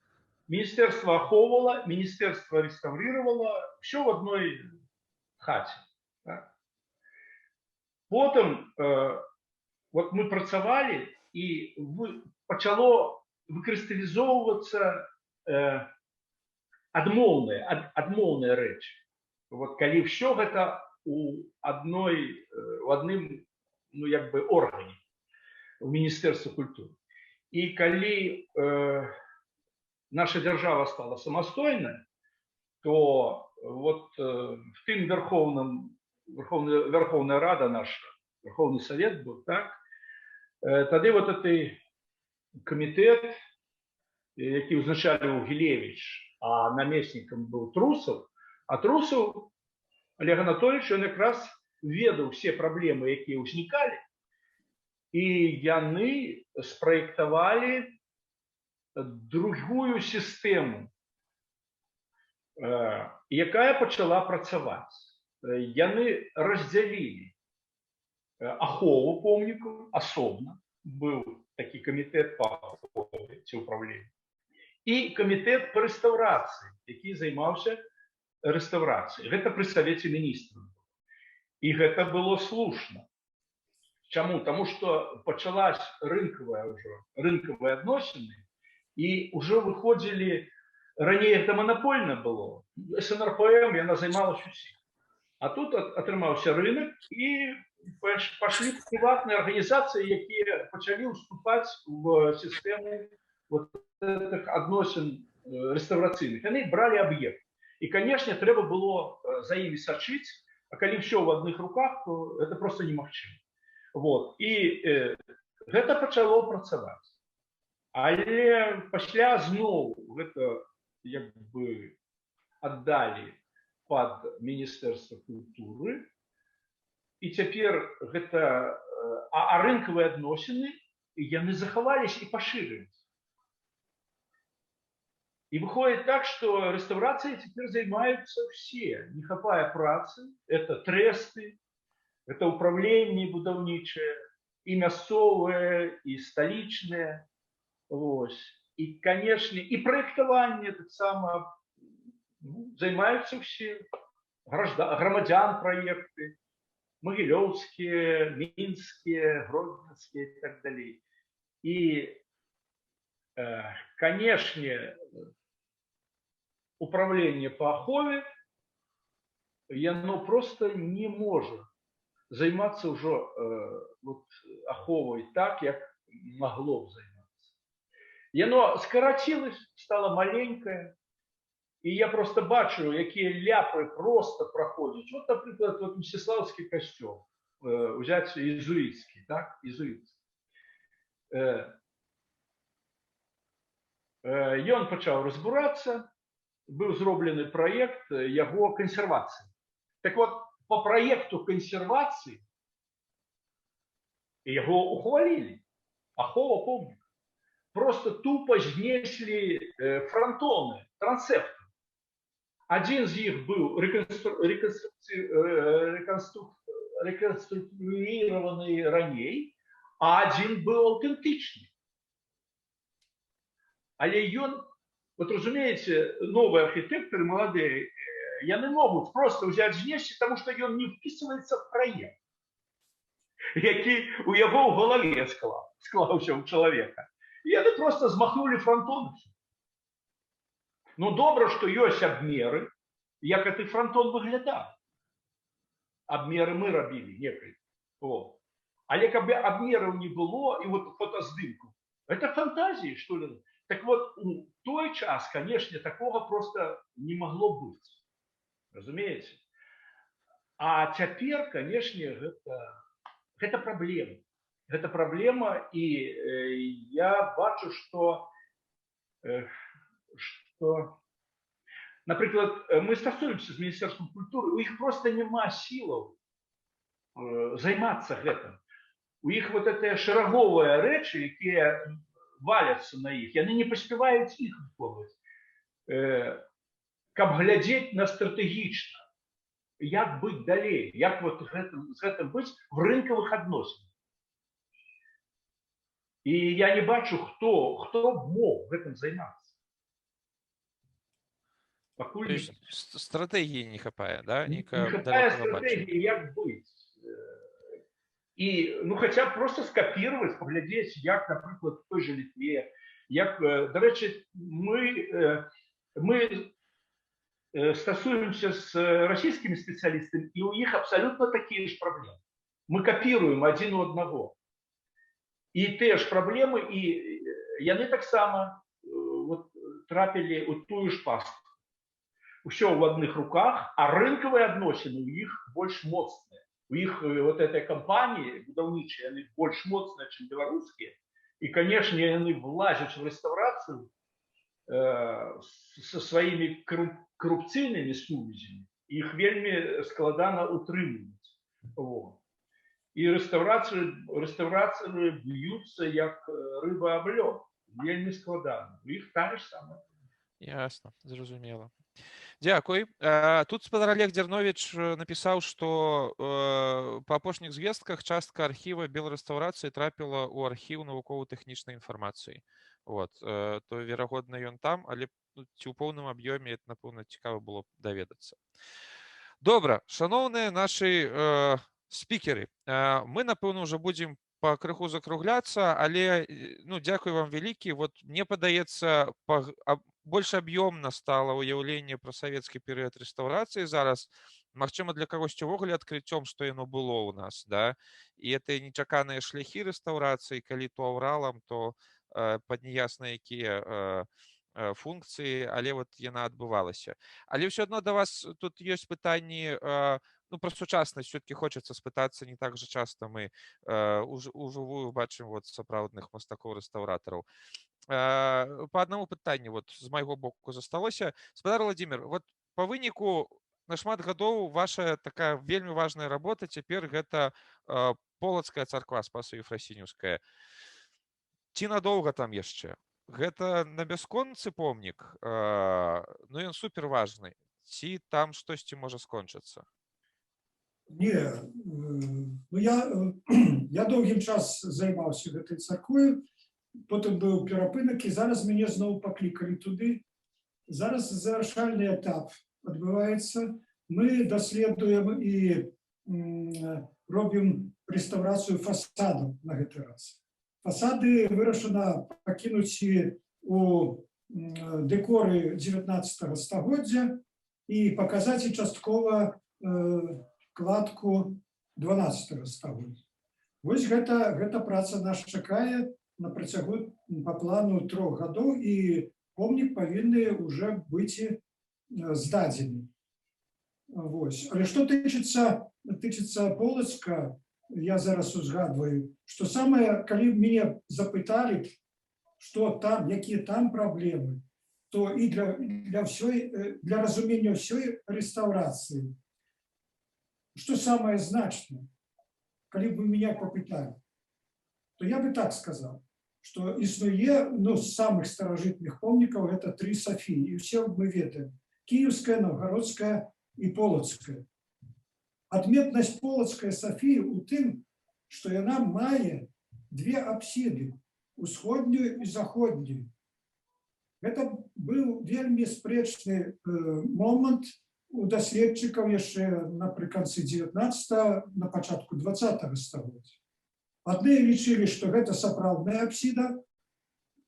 ахоўвала, міністэрства рэстаўрировала, ўсё в одной хаце. Так? Потым вот мы працавалі, і пачало выкрысталізоўвацца адмоўныя рэчы. Вот калі ўсё гэта у адным, ну, як бы органе, у Міністэрстве культуры. І калі наша дзяржава стала самастойнай, то вот в тым Верховная Рада наша Верховный Совет был, так? Тады вот этой комитет, який узначаліў Гілевіч, а намеснікам быў Трусаў, а Трусаў Олег Анатольевич, он якраз ведаў все праблемы, якія ўзнікалі, і яны спраектавалі другую сістэму, якая пачала працаваць. Яны раздзялілі ахову помнікаў асобна, быў такі камітэт па ахове ці ўправленні, і камітэт па рэстаўрацыі, які займаўся рэстаўрацыяй. Гэта пры Савеце міністраў. І гэта было слушна. Чаму? Таму што пачалась рынкавыя адносіны, і ўжо выходзілі, раней гэта манапольна было, СНРПМ, яна займалась усім. А тут атрымаўся рынок, і пашлі прыватныя арганізацыі, якія пачалі ўступаць в сістэму вот гэтых адносін рэстаўрацыйных. Яны бралі аб'ект. І, канешне, трэба было за імі сачыць, а калі ўсё ў адных руках, то гэта проста немагчыма. Вот. І гэта пачало працаваць. Але пасля зноў гэта як бы аддалі пад Міністэрства культуры, і цяпер гэта рынкавыя адносіны, яны захаваліся і пашырыліся. И выходит так, что реставрацией теперь занимаются все. Не хапая працы, это тресты, это управление будаўнічае, и мясцовое, и столичное. Вот. И, конечно, и проектование так само занимаются все. Громадян проекты, могилевские, минские, гродненские и так далее. И, конечно, управление по ахове, яно просто не может займаться уже вот, аховой так, как могло бы заниматься. Яно скоротилось, стало маленькое, и я просто бачу, какие ляпы просто проходят. Вот, например, вот Мстиславский костел, взять иезуитский, так, иезуитский. И он начал разбираться. Был зроблены проект его консервации. Так вот, по проекту консервации его ухвалили. Ахова помнік. Просто тупо знесли фронтоны, трансепты. Один из них был реконструированный ранее, а один был аутентичный. Але ён, вот разумеете, новые архитекторы, молодые, яны могут просто взять знести, потому что он не вписывается в проект, який у его в голове склався у человека. И они просто змахнули фронтон. Ну, добре, что есть обмеры, як этот фронтон выглядал. Обмеры мы робили некой. Але каб обмеров не было, и вот фотоздымку, это фантазии, что ли? Так вот, у той час, конечно, такого просто не могло быть. Разумеете? А теперь, конечно, это проблема. Это проблема, и я бачу, что например, мы стосуемся с Министерством культуры, у них просто нема силов займаться этим. У них вот это шараговые речи, якія валяцца на іх, яны не паспяваюць іх выконваць. Каб глядзець на стратэгічна, як быць далей, як вот з гэтым быць в рынкавых адносінах. І я не бачу, хто мог гэтым займацца. Пакуль стратэгіі не хапае, да? Не хапае стратэгіі, як быць. И, ну, хотя бы просто скопировать, поглядеть, як, например, в той же Литве, як, до речі, мы стосуемся с российскими специалистами, и у них абсолютно такие же проблемы. Мы копируем один у одного. И те же проблемы, и яны так само вот, трапили у тую ж пастку. Все в одних руках, а рынковые отношения у них больше моцные. у іх вот этой кампаніі будаўнічыя яны больш моцныя, чым беларускія, і канешне яны влазяць в рэстаўрацыю со сваімі карупцыйнымі сувязямі, іх вельмі складана утрымліваць. І рэстаўрацыі б'юцца як рыба об лёд, вельмі складана. У іх тая ж самая. Ясно, зразумела. Дзякуй. Тут спадар Олег Дзярновіч напісаў, што па апошніх звестках частка архіва беларэстаўрацыі трапіла ў архіў навукова-тэхнічнай інфармацыі. То, верагодна, ён там, але ці ў поўным аб'ёме, это, напэўна, цікава было б даведацца. Добра, шаноўныя нашы спікеры, мы, напэўна, ўжо будзем пакрыху закругляцца, але дзякуй вам вялікі. Мне падаецца, больш аб'ёмна стала ўяўленне пра савецкі перыяд рэстаўрацыі зараз. Магчыма, для кагосьці ўвогуле адкрыццём, што яно было ў нас, да? І это нечаканыя шляхі рэстаўрацыі, калі то аўралам, то пад неясна якія функцыі, але яна адбывалася. Але ўсё адно да вас тут ёсць пытанні, пра сучаснасць все-таки хочацца спытацца, не так жа часта мы ужывую бачым сапраўдных мастакоў-рэстаўратараў. Па аднаму пытанню з майго боку засталося. Спадар Владимир, па выніку на шмат гадоў ваша такая вельмі важная работа цяпер гэта Полацкая царква Спаса-Ефрасінеўская. Ці надоўга там яшчэ? Гэта на бясконцы помнік, ён суперважны. Ці там штосьці можа скончыцца? Не, я доўгі час займаўся гэтай царквой, потым быў перапынак, і зараз мяне зноў паклікалі туды. Зараз завяршальны этап адбываецца. Мы даследуем і робім рэстаўрацыю фасадаў на гэты раз. Фасады вырашана пакінуць у дэкоры 19 стагоддзя і паказаць і часткова кладку 12 стагоддзя. Вось гэта праца нас чакае на працягу па плану 3 гадоў, і помнік павінны ўжо быць здадзены. Але што тычыцца Полацка, я зараз узгадваю, што самае, калі мяне запыталі, што там, якія там праблемы, то і для разумення ўсёй рэстаўрацыі, что самое значное, коли бы меня попытали, то я бы так сказал, что існуе, з самых старажытных помнікаў это 3 Софии, и все мы ведаем: Киевская, Новгородская и Полоцкая. Адметнасць Полоцкая Софии у тым, что яна мае 2 апсіды, усходнюю и заходнюю. Это был вельмі спрэчны момент у даследчыкаў яшчэ напрыканцы 19-го, на пачатку 20-го стагоддзя. Адны лічылі, што гэта сапраўдная апсіда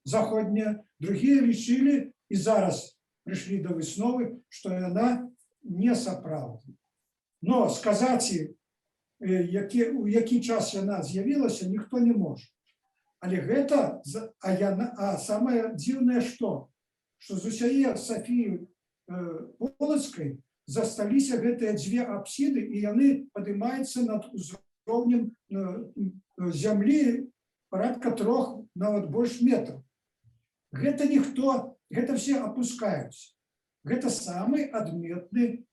заходняя, другія лічылі і зараз прыйшлі да высновы, што яна не сапраўдная. Но сказаць, у які час яна з'явілася, ніхто не можа. Але гэта, самае дзіўнае што з усяе Софіі Полацкай засталіся гэтыя 2 апсіды, і яны падымаюцца над узроўнем зямлі парадка 3, нават больш метраў. Гэта все апускаюцца. Гэта самы адметны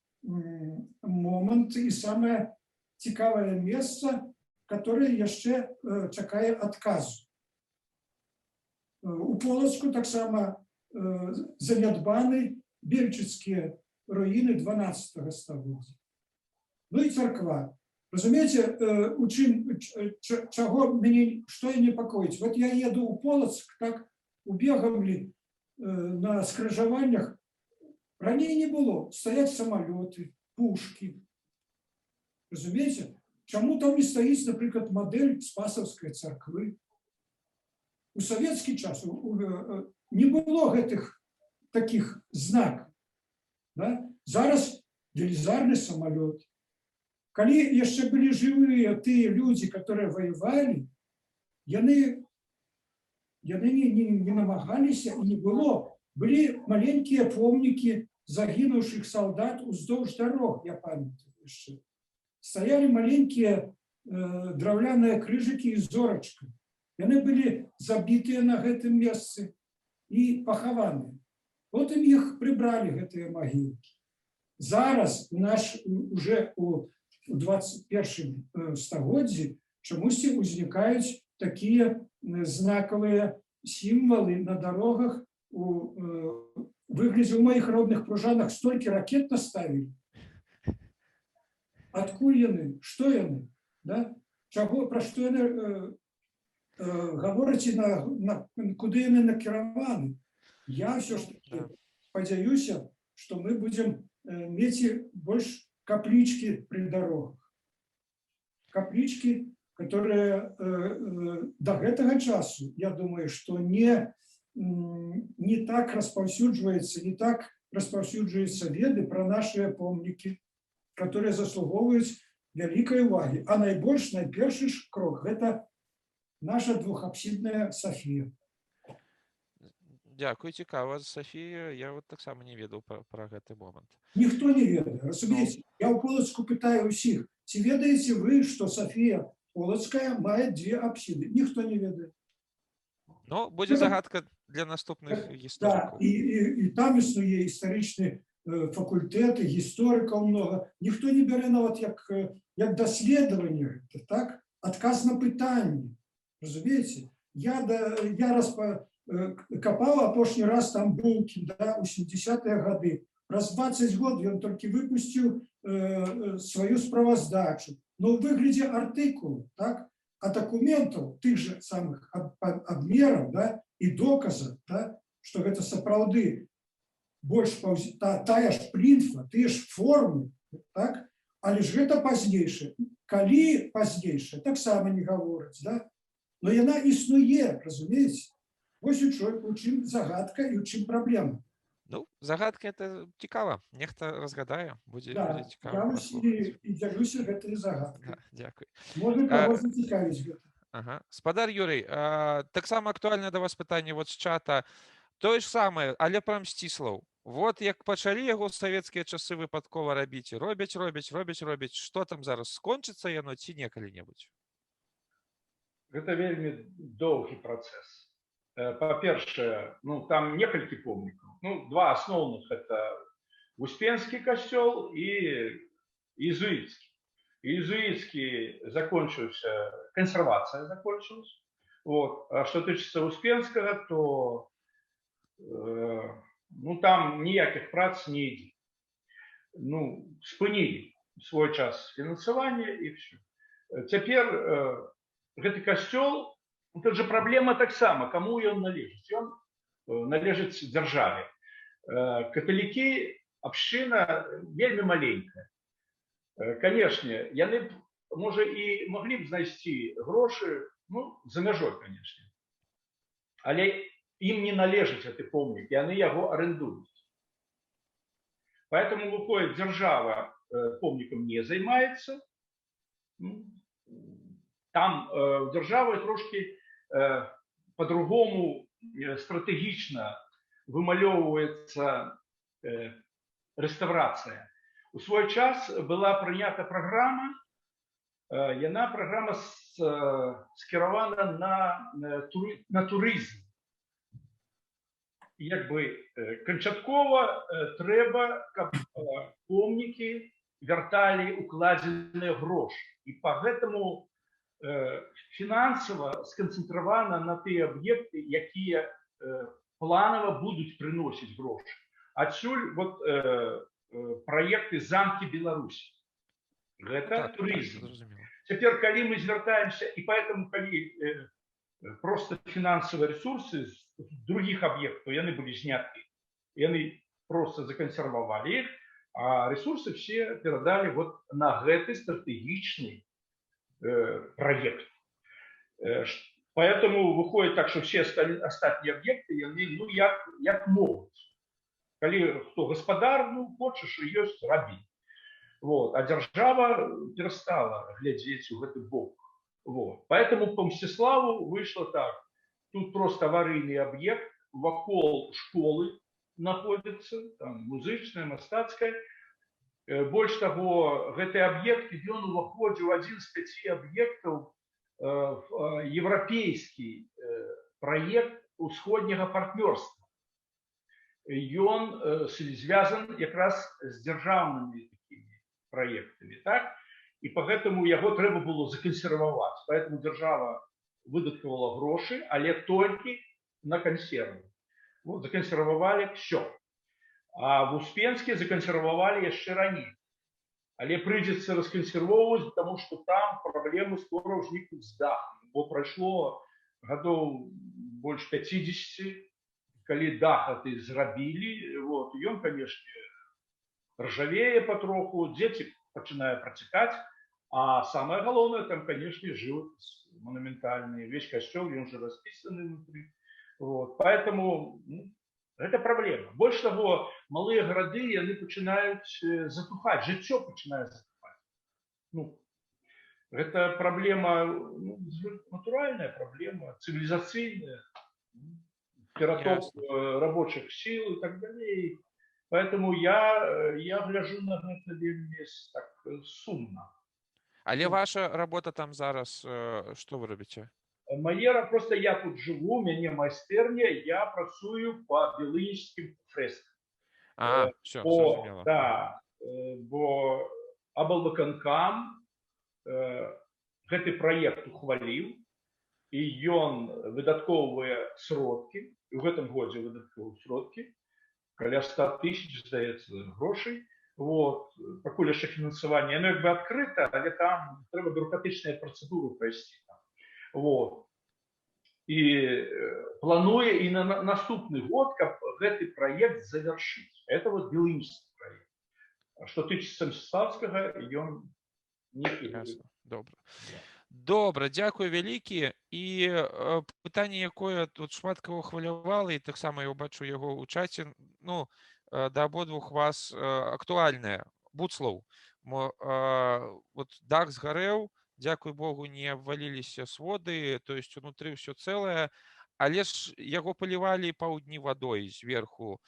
момант і самае цікавае месца, которое яшчэ чакае адказу. У Полацку таксама занядбаны бельчыцкія руіны 12 стагоддзя. Ну і царква. Разумееце, чаго мяне, што я непакоіць? Вот я еду ў Полацк, так убегамлі на скрыжаваннях. Раней не было. Стаяць самалёты, пушкі. Разумееце? Чаму там не стаіць, напрыклад, мадэль Спасаўскай царквы? У савецкі час не было гэтых таких знакаў. Да? Зараз велізарны самолет. Калі яшчэ былі жывыя тыя людзі, которые воевали, яны не намагаліся, і не было. Былі маленькія помнікі загінуўшых салдат уздоўж дарог, я памятаю яшчэ. стояли маленькие драўляныя крыжыкі і зорачка. Яны былі забітыя на гэтым месцы і пахаваны. Потым іх прыбралі, гэтыя магілкі. Зараз уже у 21 стагоддзі чамусьці ўзнікаюць такія знакавыя сімвалы на дарогах у выглядзе ў маіх родных Пружанах столькі ракет наставілі. Адкуль яны? Што яны? Да? Пра што яны гавораць і куды яны накіраваны? Я все ж таки спадзяюся, што мы будзем мець больш каплічкі пры дарогах. Каплічкі, которые до гэтага часу, я думаю, што не так распаўсюджваецца веды пра нашыя помнікі, которые заслугоўваюць вялікай увагі. А найпершы ж крок – гэта наша двухапсідная Сафія. Дякую, цікава, Сафія. Я вот таксама не ведаў пра гэты момант. Ніхто не ведае, разумееце? Я ў Полацку пытаю ўсіх, ці ведаеце вы, што Сафія Полацкая мае 2 апсіды? Ніхто не ведае. Ну, будзе загадка для наступных гісторыкаў. І там існуе гістарычны факультэт, гісторыкаў много. Ніхто не бярэ нават як даследаванне, так? Адказ на пытанне. Разумееце? Я капаў апошні раз там Булкін, у 70-е гады. Праз 20 год ён толькі выпусціў сваю справаздачу. Но ў выглядзе артыкулу, так? А дакументаў тых же самых абмераў, да, і доказаў, да, што гэта сапраўды больш тая ж плінфа, тыя ж формы, так? Але ж гэта пазнейшае. Калі пазнейшае, таксама не гавораць, да? Но яна існуе, разумееце? Вось у чым загадка і у чым праблема. Ну, загадка это цікава. Нехта разгадае, будзе Я цікава. і дзялюся гэтай загадкай. Дзякуй. Можна каго зацікавіць гэта. Ага. Спадар Юрый, таксама актуальна да вас пытанне вот з чата. Тое ж самае, але пра Мсціслаў. Вот як пачалі яго ў савецкія часы выпадкова рабіць, робяць. Што там зараз, скончыцца яно ці не калі-небудзь? Гэта вельмі доўгі працэс. Па-першае, там некалькі помнікаў. Два асноўных – это Успенскі касцёл і Езуіцкі. Езуіцкі закончыўся, кансервацыя закончылась. А што тычыцца Успенскага, то там ніякіх прац не ідзе. Спынілі свой час фінансавання і ўсё. Цяпер гэты касцёл, тут же праблема таксама, каму ён належыць. Ён належыць дзяржаве. Каталікі, абшчына вельмі маленькая. Канешне, яны, можа, і маглі б знайсці грошы, за мяжой, канешне. Але ім не належыць гэты помнік, яны яго арэндуюць. Поэтому, выходит, дзяржава помнікам не займаецца. Там дзяржава трошки по-другому стратэгічна вымалёўваецца рэстаўрацыя. У свой час была прынята праграма, праграма скіравана на турызм. Канчаткова трэба, каб помнікі вярталі укладзеныя грошы. І па гэтаму фінансава сканцэнтравана на тыя аб'екты, якія планава будуць прыносіць грошы. Адсюль праекты замкі Беларусі. Гэта турызм. Цяпер, калі мы звяртаемся, і поэтому, калі просто фінансавыя ресурсы з других аб'ектаў, яны былі зняты, яны просто закансервавалі іх, а ресурсы все перадалі на гэты стратэгічны проект. Поэтому выходит так, что все остальные объекты, як могут. Калі хто гаспадар, хочешь и ёсць, рабі. А дзяржава перестала глядзець у гэты бок. Поэтому по Мстиславу вышло так. Тут просто аварийный объект, вокол школы находится, там музычная, мастацкая. больш таго, гэты аб'ект ён уваходзіў у адзін з 5 аб'ектаў еўрапейскі праект усходняга партнёрства. Ён звязан якраз з дзяржаўнымі такімі праектамі, так? І по гэтаму яго трэба было закансерваваць. Поэтому дзяржава выдаткавала грошы, але толькі на кансервы. Вот, закансервавалі все. А в Успенске закансервавалі яшчэ раней. Але прыйдзецца раскансервоўваць, потому что там праблемы скора ўзнікнуць з дахам. Бо прайшло гадоў больш 50, калі дах гэты зрабілі. Вот. Ён, конечно, ржавее патроху, дзеці пачынае працякаць. А самое галоўнае, там, конечно, жывапіс монументальный. Весь касцёл, он же расписанный внутри. Вот. Поэтому это проблема. Больше того, малые города, они начинают затухать, жыццё пачынае затухать. Ну, это проблема, ну, натуральная проблема, цивилизационная, ператок рабочих сил и так далее. Поэтому я гляжу на это вельмі так сумно. Але ваша работа там зараз, што вы робіце? Просто я тут живу, у меня майстэрня, я працую по белынічскім фрэскам. Все, зразумела. Да, бо аблвыканкам гэты праект ухваліў, і ён выдаткоўвае сродкі, і ў гэтым годзе выдаткоўвае сродкі, каля 100 000, здаецца, грошай. Вот. Пакуль яшчэ фінансаванне, яно як бы адкрыта, але там трэба бюрократычныя працэдуры прайсці. Вот. И плануя и на наступный год, как этот проект завершить. Это вот белынічскі проект. А что тычыцца Мсціслаўскага, ён не Ясно. Добра, дзякую вялікі. І пытанне, якое тут шмат каго хвалявала, і таксама я бачу яго ў чаце, ну, да абодвух вас актуальнае. Буцлаў. Вот дах згарэў, дзякуй Богу, не абваліліся своды, то есть унутры ўсё цэлае, але ж яго палівалі паўдні вадой зверху.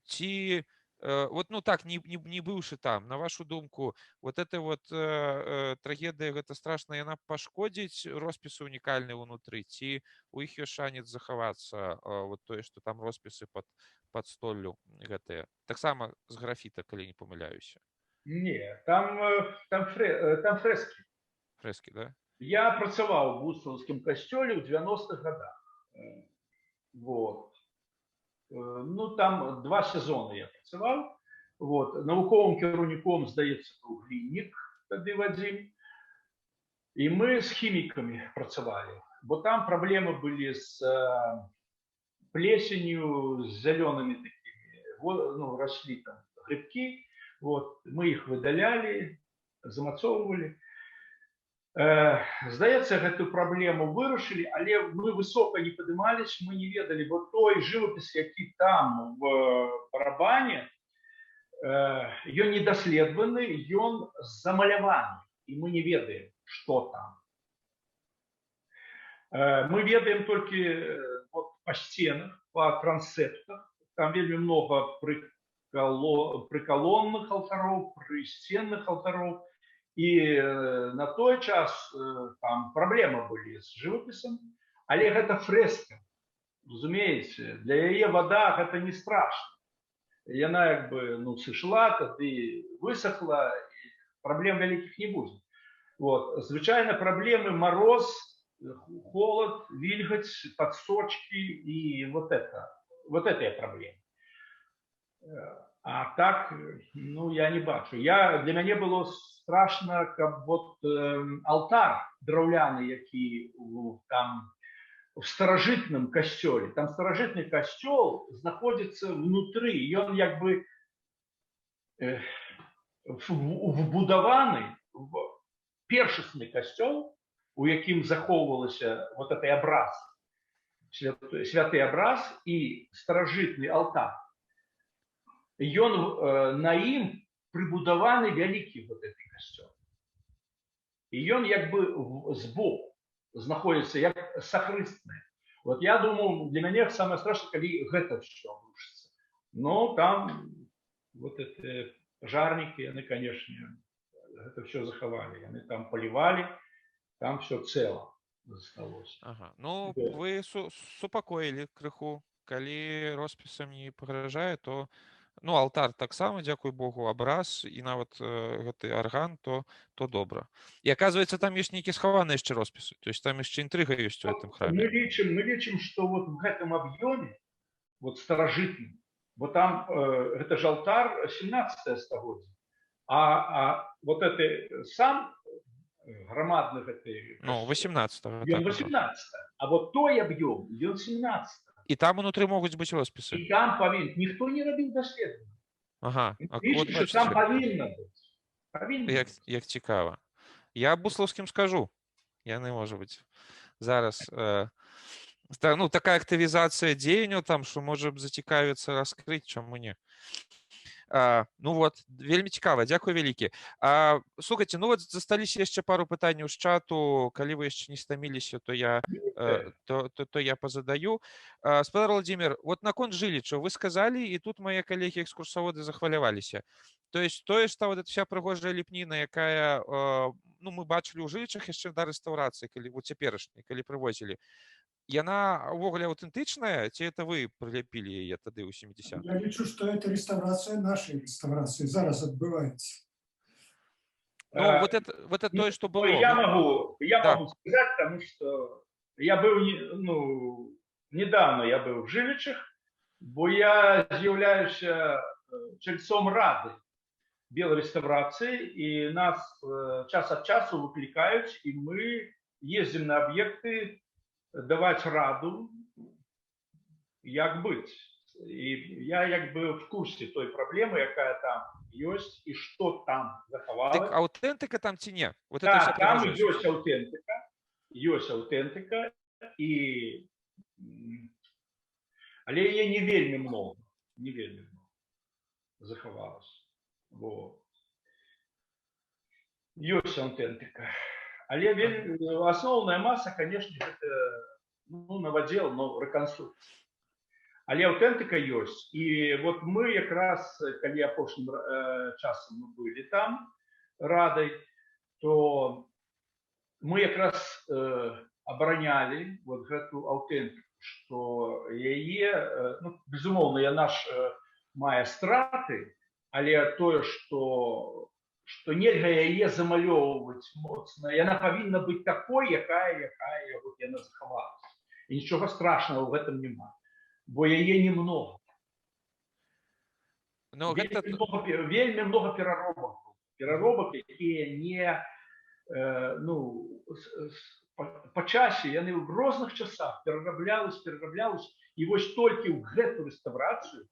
Ці, вот, ну так, не быўшы там, на вашу думку, вот эта вот трагедыя, гэта страшна, яна пашкодзіць роспісы унікальныя ўнутры, ці у іх ёсць шанец захавацца, вот тое, што там роспісы пад столлю гэтыя. Таксама з графіта, калі не памыляюся. Не, там фрески. Фрески, да? Я працаваў у Буцлаўскім касцёле ў 90-х годах. Вот. Ну, там 2 сезоны я працаваў. Вот. Навуковым кіраўніком, здаецца, быў Гліннік тады Вадзім. І мы з хімікамі працавалі. Бо там праблемы былі з плесенью, з зялёнымі такімі. Ну, росли там грибки. Вот, мы их выдаляли, замацоўвалі. Здаецца, гэту праблему вырашылі, але мы высока не падымались, мы не ведалі, бо той жывапіс, які там в барабане, ён недаследаваны, ён замаляваны, і мы не ведаем, што там. Мы ведаем толькі вот, па сценах, па трансептах, там вельмі много прыкалонных алтароў, прысценных алтароў. І на той час там праблемы былі з жывапісам, але гэта фрэска, разумееце, для яе вада гэта не страшна. Яна як бы ну, сышла, тады высохла, і праблем вялікіх не будзе. Вот. Звычайна праблемы мороз, холод, вільгаць, падсочки і вот это праблемы. А так, ну, я не бачу. Для мяне было страшно, каб вот алтар драўляны, які там в старажытным касцёле. Там старажытны касцёл знаходзіцца внутры. Ён як бы вбудаваны в першасны касцёл, у якім захоўвалася вот этой абраз, святы абраз і старажытны алтар. Ён на ім прыбудаваны вялікі вот гэты касцёл. І ён як бы збоку знаходзіцца як сахрыстны. Вот я думаю, для мяне самае страшнае, калі гэта ўсё рушыцца. Но там вот эти пожарники, они, конечно, это все заховали. Они там поливали, там все цело засталось. Ага. Ну, Вот. вы супакоілі крыху. Калі роспісам не пагражае, то ну, алтар таксама, дзякуй Богу, абраз і нават гэты арган, то добра. І оказывается, там ёсць нейкія схаваныя яшчэ роспісы. То есть там яшчэ інтрыга ёсць у гэтым храме. Мы лечим, что вот в этом объеме, вот старожитном, вот там, это же алтар 17 столетие, а вот это сам громадных этой... Ну, 18-го. Ён 18, а вот той объем, ён 17. І там унутры могуць быць роспісы. И там повинен, никто не робил доследования. Ага. Видишь, что там повинно быть. Повинно быть. Як цікава. Я буслаўскім скажу. Яны, можа быць, зараз... Ну, такая актывізацыя дзеянняў там, што можа б зацікавіцца раскрыць, чаму не. Ну вот, вельмі цікава, дзякуй вялікі. Слухайце, ну вот засталіся яшчэ пару пытанняў з чату, калі вы яшчэ не стаміліся, то я позадаю. Спадар Владимир, вот наконт жылічаў вы сказалі, і тут мае калегі-экскурсаводы захваляваліся. То есть тое, што вот эта вся прыгожая ліпніна, якая, ну, мы бачылі ў жылічах яшчэ да рэстаўрацыі, калі у цяперашняй, калі прывозілі, яна увогуле аўтэнтычная, ці это вы прыляпілі яе тады ў 70-х? Я лічу, что это реставрация нашей реставрации зараз отбывается. Ну, вот это то, что было. Я могу сказать, потому что я был, недавно я был в Жиличах, бо я з'являюся чальцом Рады белореставрации, и нас час от часу выкликают, и мы ездим на объекты давать раду, як быть. И я як бы в курсе той проблемы, якая там есть, и что там заховалось. Так аутентика там ці не? Вот да, это там есть аутентика, и але яе не вельмі много заховалось. Вот. Есть аутентика. Але основная масса, конечно, это новодел, но реконструкция. Але аутентика есть. И вот мы как раз, калі апошнім часом мы были там Радой, то мы как раз обороняли вот эту аутентику, что яе, ну, безумоўна, яна ж мае страты, але тое, что нельга яе замалёўваць моцна, яна павінна быць такой, якая вот яна захавалася. І нічога страшного в этом няма, бо яе немного. Вельмі много пераробак, якія не, по часе, яны в розных часах перараблялись, і вось толькі ў гэту рэстаўрацыю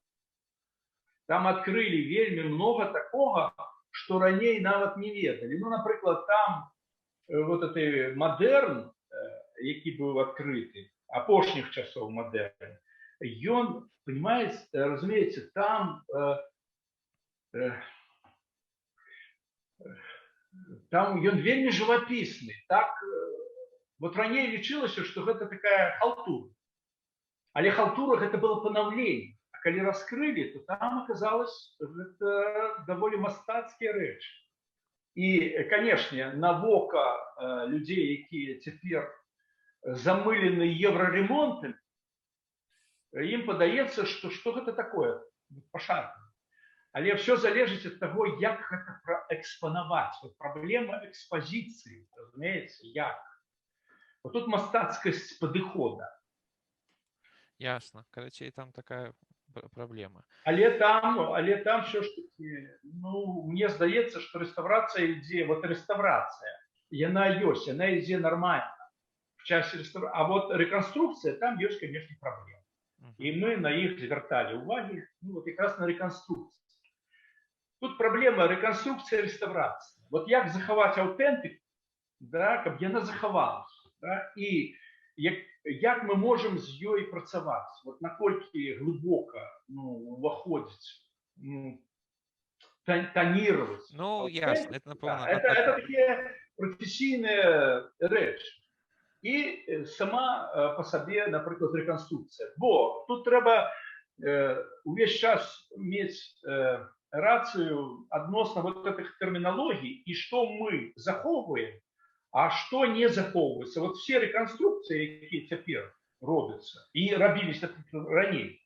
там открыли вельмі много такого, что раней нават не ведали. Ну, например, там вот этот модерн, який был открытый, апошніх часов модерн, ён, понимаете, разумеется, там ён вельмі живописный. Так, вот раней лічылася, что это такая халтура. Але халтура это было поновление. Коли раскрыли, то там оказалось это довольно мастацкие речи. И, конечно, на вока людей, которые теперь замылены евроремонтом, им подается, что это такое, пошарпано. Але все залежит от того, как это проэкспоновать. Вот проблема экспозиции, разумеется, як. Вот тут мастацкость подыхода. Ясно. Короче, там такая проблема. Але там все ж таки, ну, мне здаецца, что реставрация ідзе, вот реставрация, яна ёсць, яна ідзе нормально в часе реставрации. А вот реконструкция, там есть, конечно, проблемы. И мы на их звертали уваги, ну, вот как раз на реконструкцию. Тут проблема реконструкция и реставрация. Вот як заховать аутентику, да, каб яна заховалась, да, и як мы можем з ёй працаваць, вот наколькі глыбока, ну, уваходзіць, тонировать. Ну, ясно, это напэўна. Это такие професійныя рэчы. И сама по себе, например, реконструкция. Бо тут треба увесь час мець рацию относно вот этих терминологий и что мы заховываем, а что не заховывается. Вот все реконструкции, які цяпер робяцца і рабіліся раней,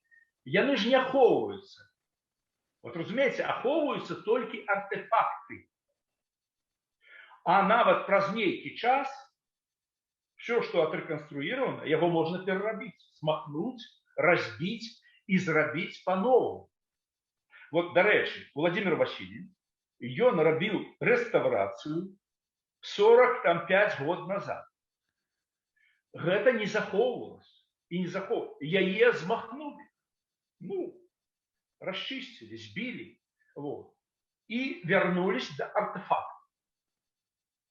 яны ж не ахоўваюцца. Вот разумеется, ахоўваюцца толькі артефакты. А нават праз нейкі час все, что отреконструировано, его можно перерабіць, смахнуть, разбить и зрабіць по-новому. Вот, дарэчы, Владимир Васильевич, ён рабіў рэстаўрацыю 45 год назад. Гэта не захоўвалася і не захоўвалася. Яе змахнули, ну, расчистили, сбили, вот, и вернулись до артефакта.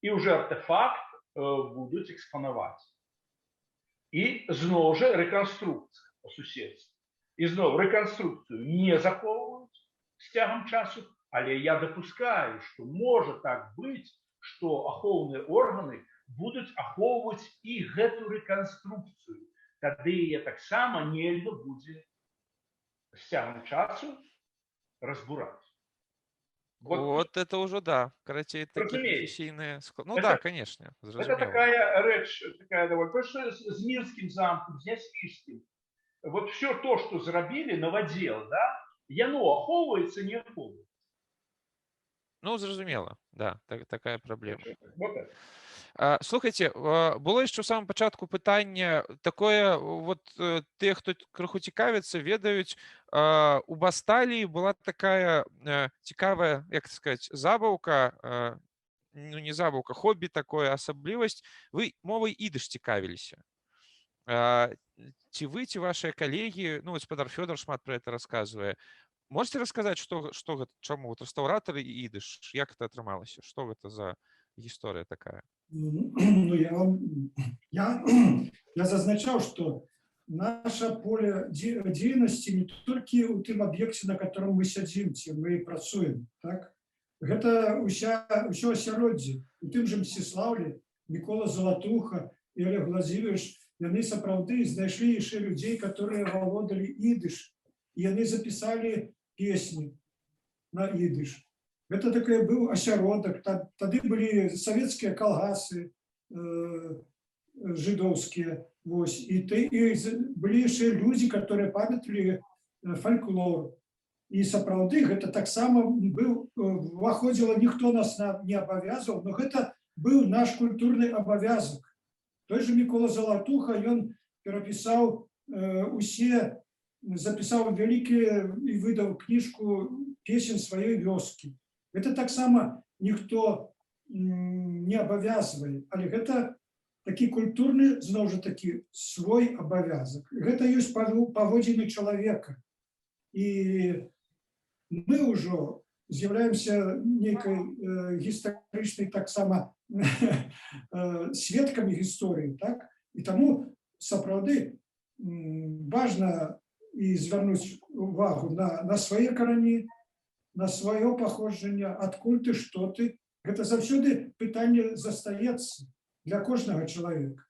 И уже артефакт будут экспоновать. И зноў жа рэканструкцыя по суседству. І зноў рэканструкцыю не захоўваюць з цягам часу, але я допускаю, что может так быть, что ахоўныя органы будут ахоўваць и гэту рэканструкцыю. Тады яе таксама нельга будзе з цягам часу разбурать. Вот это уже, да, короче, такие Разумеется. профессийные... Ну Это- да, конечно, Это зразумела. такая речь, такая довольно. То, что с Минским замком, с Нясвижским. Вот все то, что зрабілі, новодел, да, яно ахоўваецца, не ахоўваецца. Ну, зразумела, да, такая проблема. Вот это. Слухайте, было яшчэ ў самым пачатку пытанне такое, вот тыя, хто крыху цікавіцца, ведаюць, у Басталіі была такая цікавая, як сказаць, забаўка, ну не забаўка, хобі такое, асаблівасць, вы мовай ідыш цікавіліся. Ці вы, ці вашыя калегі, ну, гаспадар Фёдор шмат про это рассказывае, можете расказаць, што гэта, чаму вот рэстаўратары і ідыш, як это атрымалася, што гэта за гісторыя такая? Ну, я зазначал, что наше поле дзейнасці не толькі ў тым аб'екце, на котором мы сядзім, ці мы працуем, так? Гэта ўсё асяроддзе. У тым жа Мсціслаўлі Мікола Залатуха і Олег Владзімирович, яны сапраўды знайшлі яшчэ людзей, которые валодалі ідыш, і яны запісалі песні на ідыш. Это такой был осяродок. Тады были советские колгасы жидовские. И были еще люди, которые памятали фольклор. И сапраўды это так само был, выходило, никто нас не обовязывал, но это был наш культурный обовязок. Той же Микола Золотуха, он переписал усе, записал великие и выдал книжку песен своей вёски. Это так само никто не обовязывает, але это такі культурны, зноў жа такі, свой абавязак. Гэта ёсць паводзіны чалавека. І мы ўжо з'яўляемся нейкай гістарычнай таксама сведкамі гісторыі, так? І таму сапраўды важна і звярнуць увагу на свае карані, на свое походжанне, адкуль ты, што ты. Гэта заўсёды пытанне застаецца для кожнага чалавека.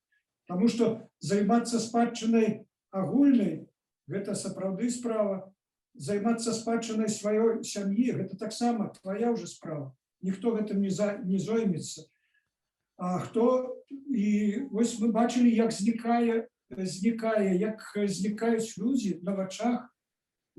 Таму што займацца спадчынай агульнай – гэта сапраўды справа. Займацца спадчынай сваёй сям'і – гэта таксама твоя ўжо справа. Ніхто гэтым не зоймецца. А хто... І вось мы бачылі, як знікаюць людзі на вачах.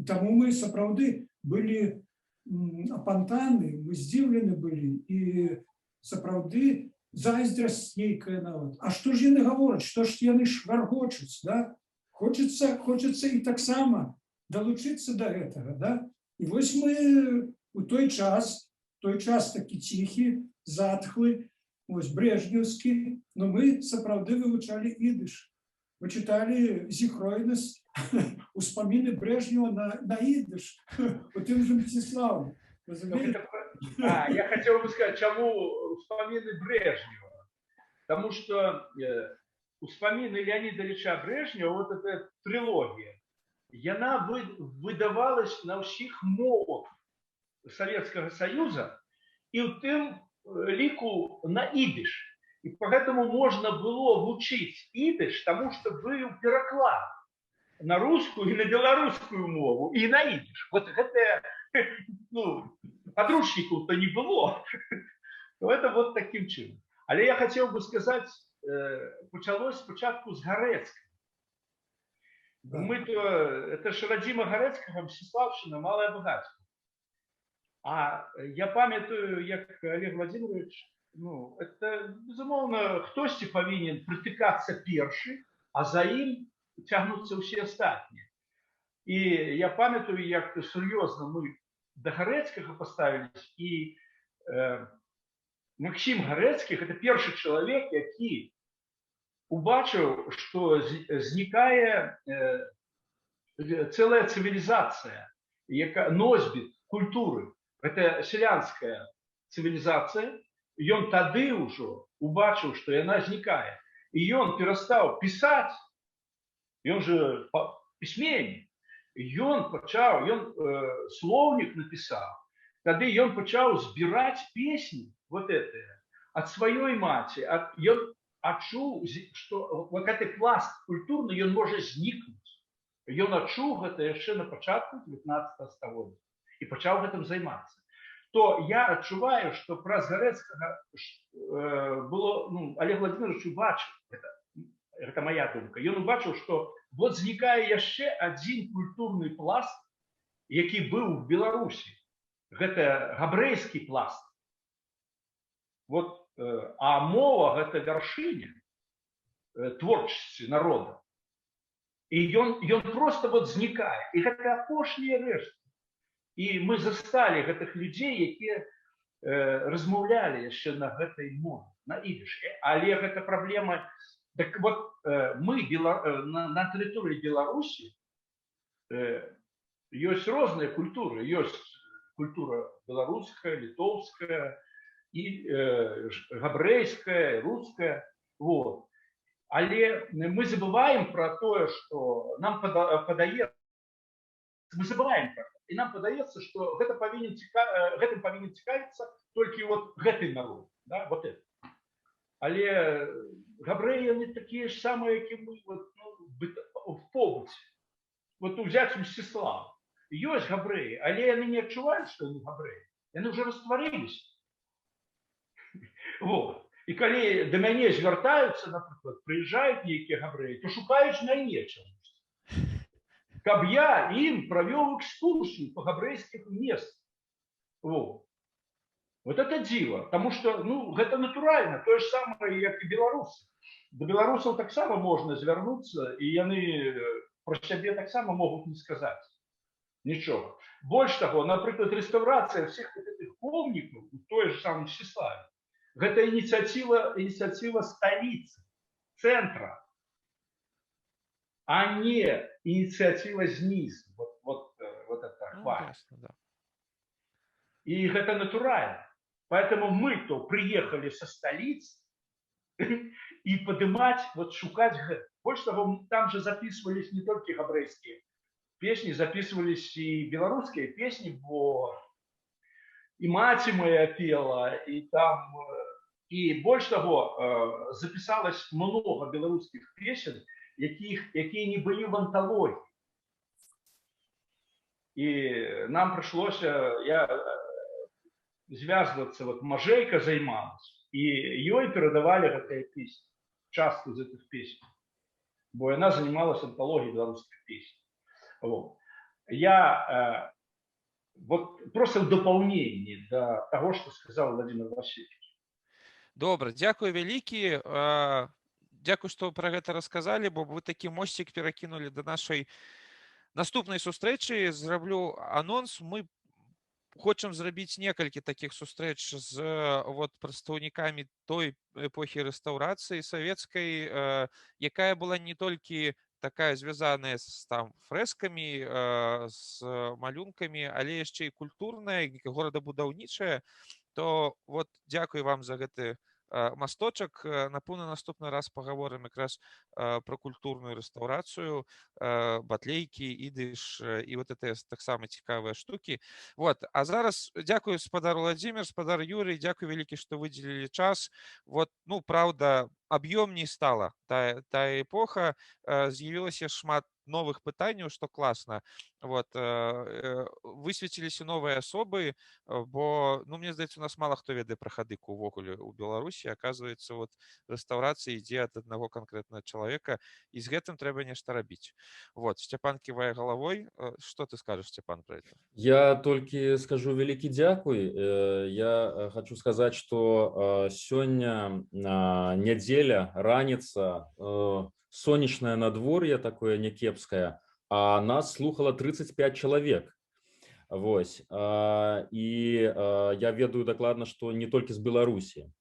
Таму мы сапраўды былі апантаны, мы здзіўлены былі, і сапраўды зайздрасць нейкая нават. А што ж яны гавораць, што ж яны шваргочуць, да? Хочацца і таксама далучыцца да гэтага, да? І вось мы у той час такі ціхі, затхлы, вось брежнеўскі, но мы сапраўды вывучалі ідыш. Мы читали зіхройнасць, успаміны Брежнева на ідыш, у тым же Мстиславе. Я хотел бы сказать, чему успаміны Брежнева. Потому что успаміны Леонида Ильича Брежнева, вот эта трилогия, она выдавалась на всех мовах Советского Союза и в тем лику на ідыш. И поэтому можно было вучить идыш, потому что был переклад на русскую и на белорусскую мову, и на идыш. Вот это ну, подручнику-то не было, то это вот таким чином. Але я хотел бы сказать, почалось спочатку з Гарэцка. Да. Это ж радзіма Гарэцкага, Мсціслаўшчына, Малая Багацька. А я памятаю, як Олег Владимирович, ну, это, безумоўна, хтосьці павінен прытыкацца першы, а за ім цягнуцца ўсе астатнія. І я памятаю, як сур'ёзна мы да Гарэцкага паставіліся, і Максім Гарэцкі – гэта першы чалавек, які убачыў, што знікае цэлая цывілізацыя, носьбіт культуры. Гэта сялянская цывілізацыя. Ён тады ўжо убачыў, што яна знікае. І ён перастаў пісаць, ён жа пісьменнік. Ён слоўнік напісаў. Тады ён пачаў збіраць песні вот этыя ад сваёй маці. Ён адчуў, што вот гэты пласт культурны, ён можа знікнуць. Ён адчуў гэта яшчэ на пачатку 19 стагоддзя і пачаў гэтым займацца. То я адчуваю, што праз Гарэцкага было, ну, Олег Владимирович убачыў, гэта моя думка, ён убачыў, што вот знікае яшчэ адзін культурны пласт, які быў в Беларусі. Гэта габрэйскі пласт. Вот, а мова – гэта вяршыня творчасці народа. І ён просто вот знікае. І гэта апошнія рэшткі. І мы засталі гэтых людзей, якія размаўлялі яшчэ на гэтай мове, на ідыш. Але гэта праблема. Так вот, мы на тэрыторыі Беларусі ёсць розныя культуры. Ёсць культура беларуская, літоўская, і габрэйская, руская. Вот. Але мы забываем про тое, што нам падаецца, мы забываем про это, і нам падаецца, што гэтым павінен цікавіцца толькі вот гэты народ, да, вот это. Але габрэі яны такія ж самыя, як і мы, вот, ну, в побыце. Вот узяць Мсціслава. Ёсць габрэі, але яны не адчуваюць, што яны габрэі. Яны ўжо растварыліся. Вот. І калі да мяне звяртаюцца, напрыклад, прыязджаюць нейкія габрэі, то шукаюць мяне чамусьці. Каб я ім правёў экскурсію па габрэйскіх месцах. Вот. Вот это дзіва, таму што, ну, гэта натуральна, тое ж самае, як і беларусы. Да беларусаў таксама можна звярнуцца, і яны пра сябе таксама могуць не сказаць нічога. Больш таго, напрыклад, рэстаўрацыя ўсіх гэтых помнікаў у той же самым Мсціславе. Гэта ініцыятыва сталіцы, цэнтра, а не ініцыятыва знізу. Вот это хваль. И это натурально. Поэтому мы то приехали со столиц и поднимать, вот шукать. Больше того, там же записывались не только габрэйские песни, записывались и белорусские песни, бо и мать моя пела, и там, и больше того, записалось много белорусских песен, якія не были в антологии. И нам пришлось, звязвацца, вот Мажейка займалась, и ёй перадавали гэтыя песни, частку из этих песен, бо она занималась антологией белорусских песен. Вот. Я вот просто в дополнение до того, что сказал Владимир Васильевич. Добра, дзякуй вялікі. Дзякуй, што пра гэта расказалі, бо вы такі мосцік перакінулі да нашай наступнай сустрэчы. Зраблю анонс. Мы хочам зрабіць некалькі такіх сустрэч з вот прадстаўнікамі той эпохі рэстаўрацыі савецкай, якая была не толькі такая звязаная з там фрэскамі, з малюнкамі, але яшчэ і культурная, горадабудаўнічая. То вот дзякуй вам за гэты масточак. Напэўна, наступны раз пагаворым якраз пра культурную рэстаўрацыю, батлейкі, ідыш і вот гэтыя таксама цікавыя штукі. Вот. А зараз дзякую спадар Владзімир, спадар Юрый, дзякуй вялікі, што выдзелілі час. Вот, ну, праўда, аб'ёмней стала тая эпоха, з'явілася шмат новых пытанняў, што класна. Вот, высветліліся новыя асобы, бо, ну, мне здаецца, у нас мала хто ведае пра хадыку увогуле у Беларусі. Аказваецца, вот рэстаўрацыя ідзе ад аднаго канкрэтнага чалавека, і з гэтым трэба нешта рабіць. Вот, Сцяпан ківае галавой. Што ты скажаш, Сцяпан, пра гэта? Я толькі скажу вялікі дзякуй. Я хочу сказаць, што сёння нядзеля, раніца, сонечнае надвор'е такое някепскае, а нас слухала 35 чалавек. Вось. І я ведаю дакладна, што не толькі з Беларусі.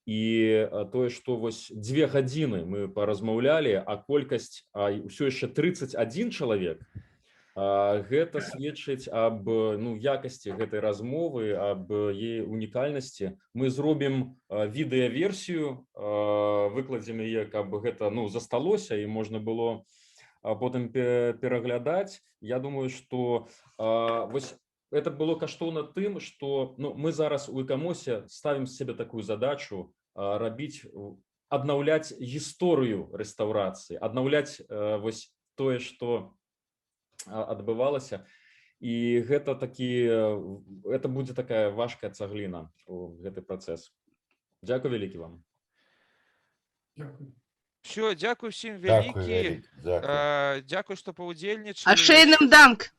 І тое, што вось 2 гадзіны мы паразмаўлялі, а колькасць ўсё яшчэ 31 чалавек, гэта сведчыць аб якасці гэтай размовы, аб яе унікальнасці. Мы зробім відэаверсію, выкладзем яе, каб гэта засталося і можна было потым пераглядаць. Я думаю, што вось это было каштоўна тым, што мы зараз у Экамосе ставім з сябе такую задачу рабіць, аднаўляць гісторыю рэстаўрацыі, аднаўляць вось тое, што адбывалася. І гэта будзе такая важкая цагліна у гэты працэс. Дзякуй вялікі вам. Дякую. Все, дзякуй усім вялікі. Дзякуй, што паўдзельнічалі. Ашейным данк.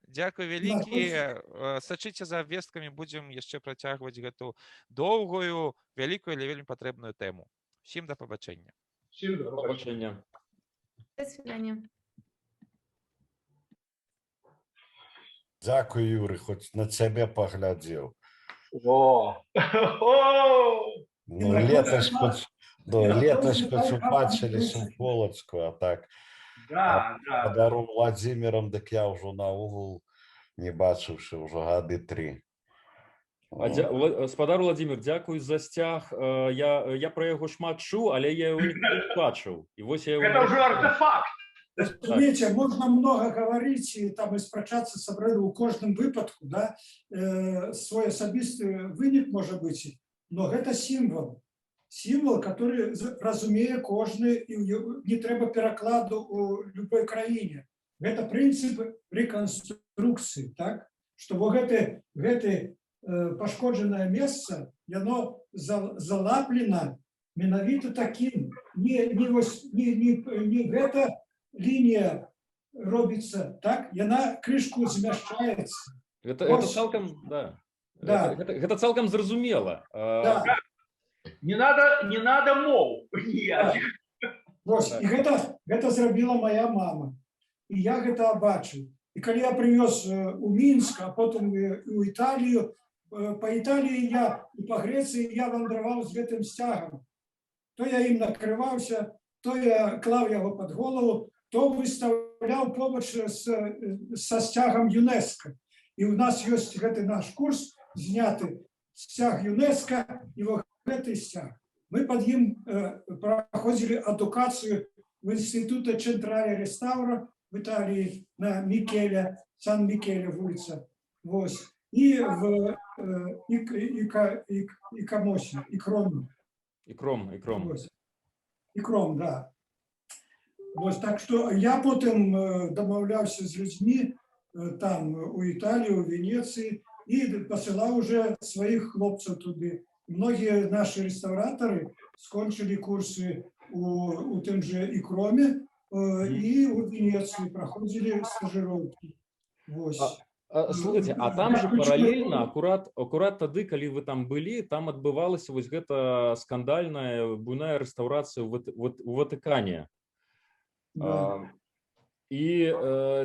Дзякуй вялікі. Сачыце за абвесткамі, будзем яшчэ працягваць гэту доўгую, вялікую, але вельмі патрэбную тэму. Усім да пабачэння. Всем до Побачення. До свидания. Дзякуй, Юрый, хоць на цябе паглядзеў. Летась хоць убачылі Сімфолацку, а так падару Владзімірам, дык я ўжо наогул не бачыўшы ўжо гады 3. Спадар Владимир, дзякуй за сцяг. Я пра яго шмат чуў, але я яго не бачыў. Это уже артефакт. Разумеете, можно много говорить и там и спрачаться с у кожным выпадку, да, свой асабісты вынік может быть, но это символ, который разумее кожны, и не трэба перакладу у любой краіне. Это принцип реконструкции, так, что вот гэты пашкоджанае месца, яно залаплена менавіта таким, не гэта линия робится так, яна крышку змяшчаецца. Это цалкам, да. Да. Гэта цалкам зразумела. Да. Не надо моў. Вось, і гэта зрабіла моя мама. І я гэта бачыў. І калі я привез у Мінск, а потым у Італію, по Італіі і по Грэцыі я вандраваў з гэтым сцягам. То я ім накрываўся, то я клаў яго пад голову, то выставляў побач са сцягам ЮНЕСКО. І у нас ёсць гэты наш курс, зняты сцяг ЮНЕСКО і вот гэты сцяг. Мы пад ім праходзілі адукацыю в Інстытута Централе Реставра в Італіі на Мікеля, Сан-Мікеля вуліца. Вось. І в Камосе, і Кром. І Кром, да. Вось, так што я потым дамаўляўся з людзьмі там у Італіі, у Венецыі і пасылаў уже сваіх хлопцаў туды. Многія нашы рэстаўратары скончылі курсы у тым же і Кроме, і у Венецыі праходзілі стажыроўкі. Вось. Слухайте, а там же параллельно, аккурат тады, калі вы там былі, там адбывалася вось гэта скандальная буйная рэстаўрацыя у Ватыкане. Да. І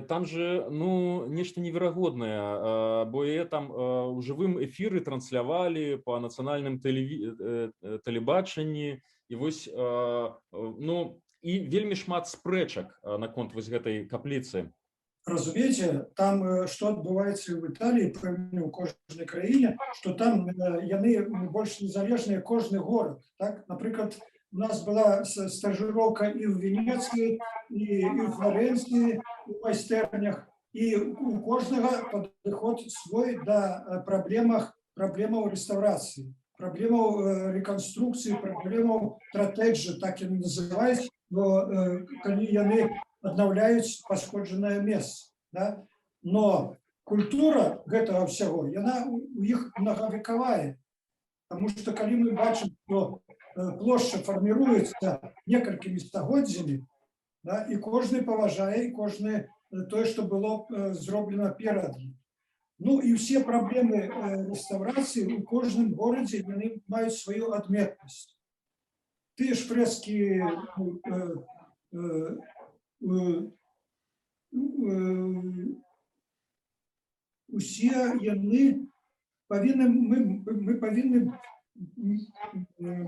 там же, нешта неверагоднае, бо там у жывым эфіры транслявалі па нацыянальным тэлебачанні, і вось, і вельмі шмат спрэчак наконт вось гэтай капліцы. Разумееце, там што адбываецца ў Італіі, пэўна, у кожнай краіне, што там яны больш незалежныя кожны горад. Так? Напрыклад, у нас была стажыроўка і ў Венецыі, і ў Флорэнцыі, у майстэрнях, і у кожнага падыход свой да праблемаў рэстаўрацыі, праблемаў рэканструкцыі, праблемаў тратэджа, так яны называюць, калі яны аднаўляюць пашкоджанае месца, да? Но культура гэтага ўсяго яна у іх многавекавая, потому что калі мы бачым, што плошча фарміруецца некалькімі стагоддзямі, да, і кожны паважае, і кожны тое, што было зроблена перад ім. Ну і ўсе праблемы рэстаўрацыі у кожным горадзе яны маюць сваю адметнасць. Тыя ж фрэскі усе яны мы павінны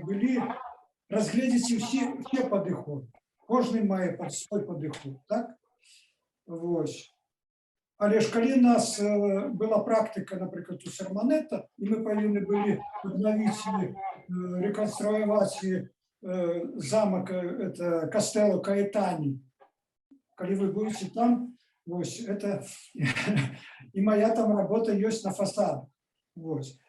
былі разгледзець усе падыходы. Кожны мае свой падыход, так? Вось. Але ж калі у нас была практыка, напрыклад, у Серманета, і мы павінны былі аднавіць і рэканструяваць замак Кастелло Каэтані, калі вы будете там, вось, это і моя там работа ёсць на фасадах. Вось.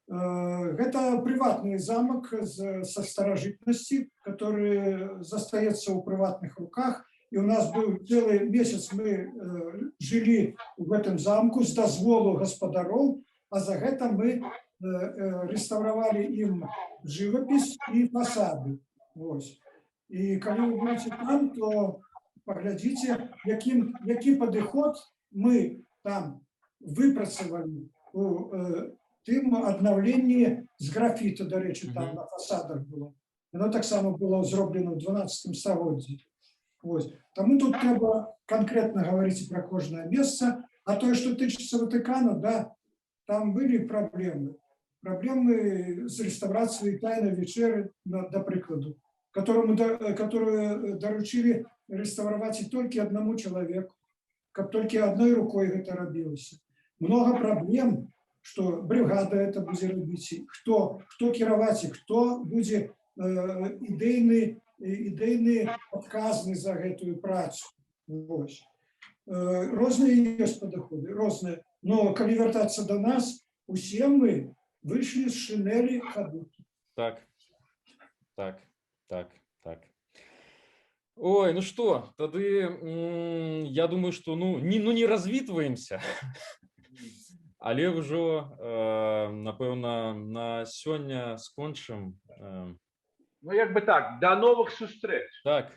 Гэта прыватны замак са старажытнасці, который застаецца ў прыватных руках. І у нас быў цэлы месяц, мы жылі ў гэтым замку з дазволу гаспадароў, а за гэта мы рэстаўравалі ім жывапіс і фасады. Вось. І калі вы будете там, то паглядзіце, які падыход мы там выпрацавалі у тым аднаўленні з графіту, дарэчы, там на фасадах было. Яно таксама было зроблена ў 12 стагоддзі. Таму тут трэба канкрэтна гаварыць пра кожнае месца, а тое, што тычыцца Ватыкану, да, там былі праблемы. Праблемы з рэстаўрацыяй тайнай вечеры, да прыкладу, которую даручылі рэстаўраваць і толькі аднаму чалавеку, каб толькі адной рукой гэта рабілася. Много праблем, што брыгада это будзе рабіць, хто кіраваць і хто будзе ідейны адказны за гэтую працу. Розныя ёсць падыходы, розныя. Но калі вяртацца да нас, усе мы выйшлі з шинелі хадукі. Так. Ой, ну что, тады я думаю, что не развітваемся, але ўжо, напэўна, на сёння скончым. Ну, як бы так, до новых сустрэч. Так.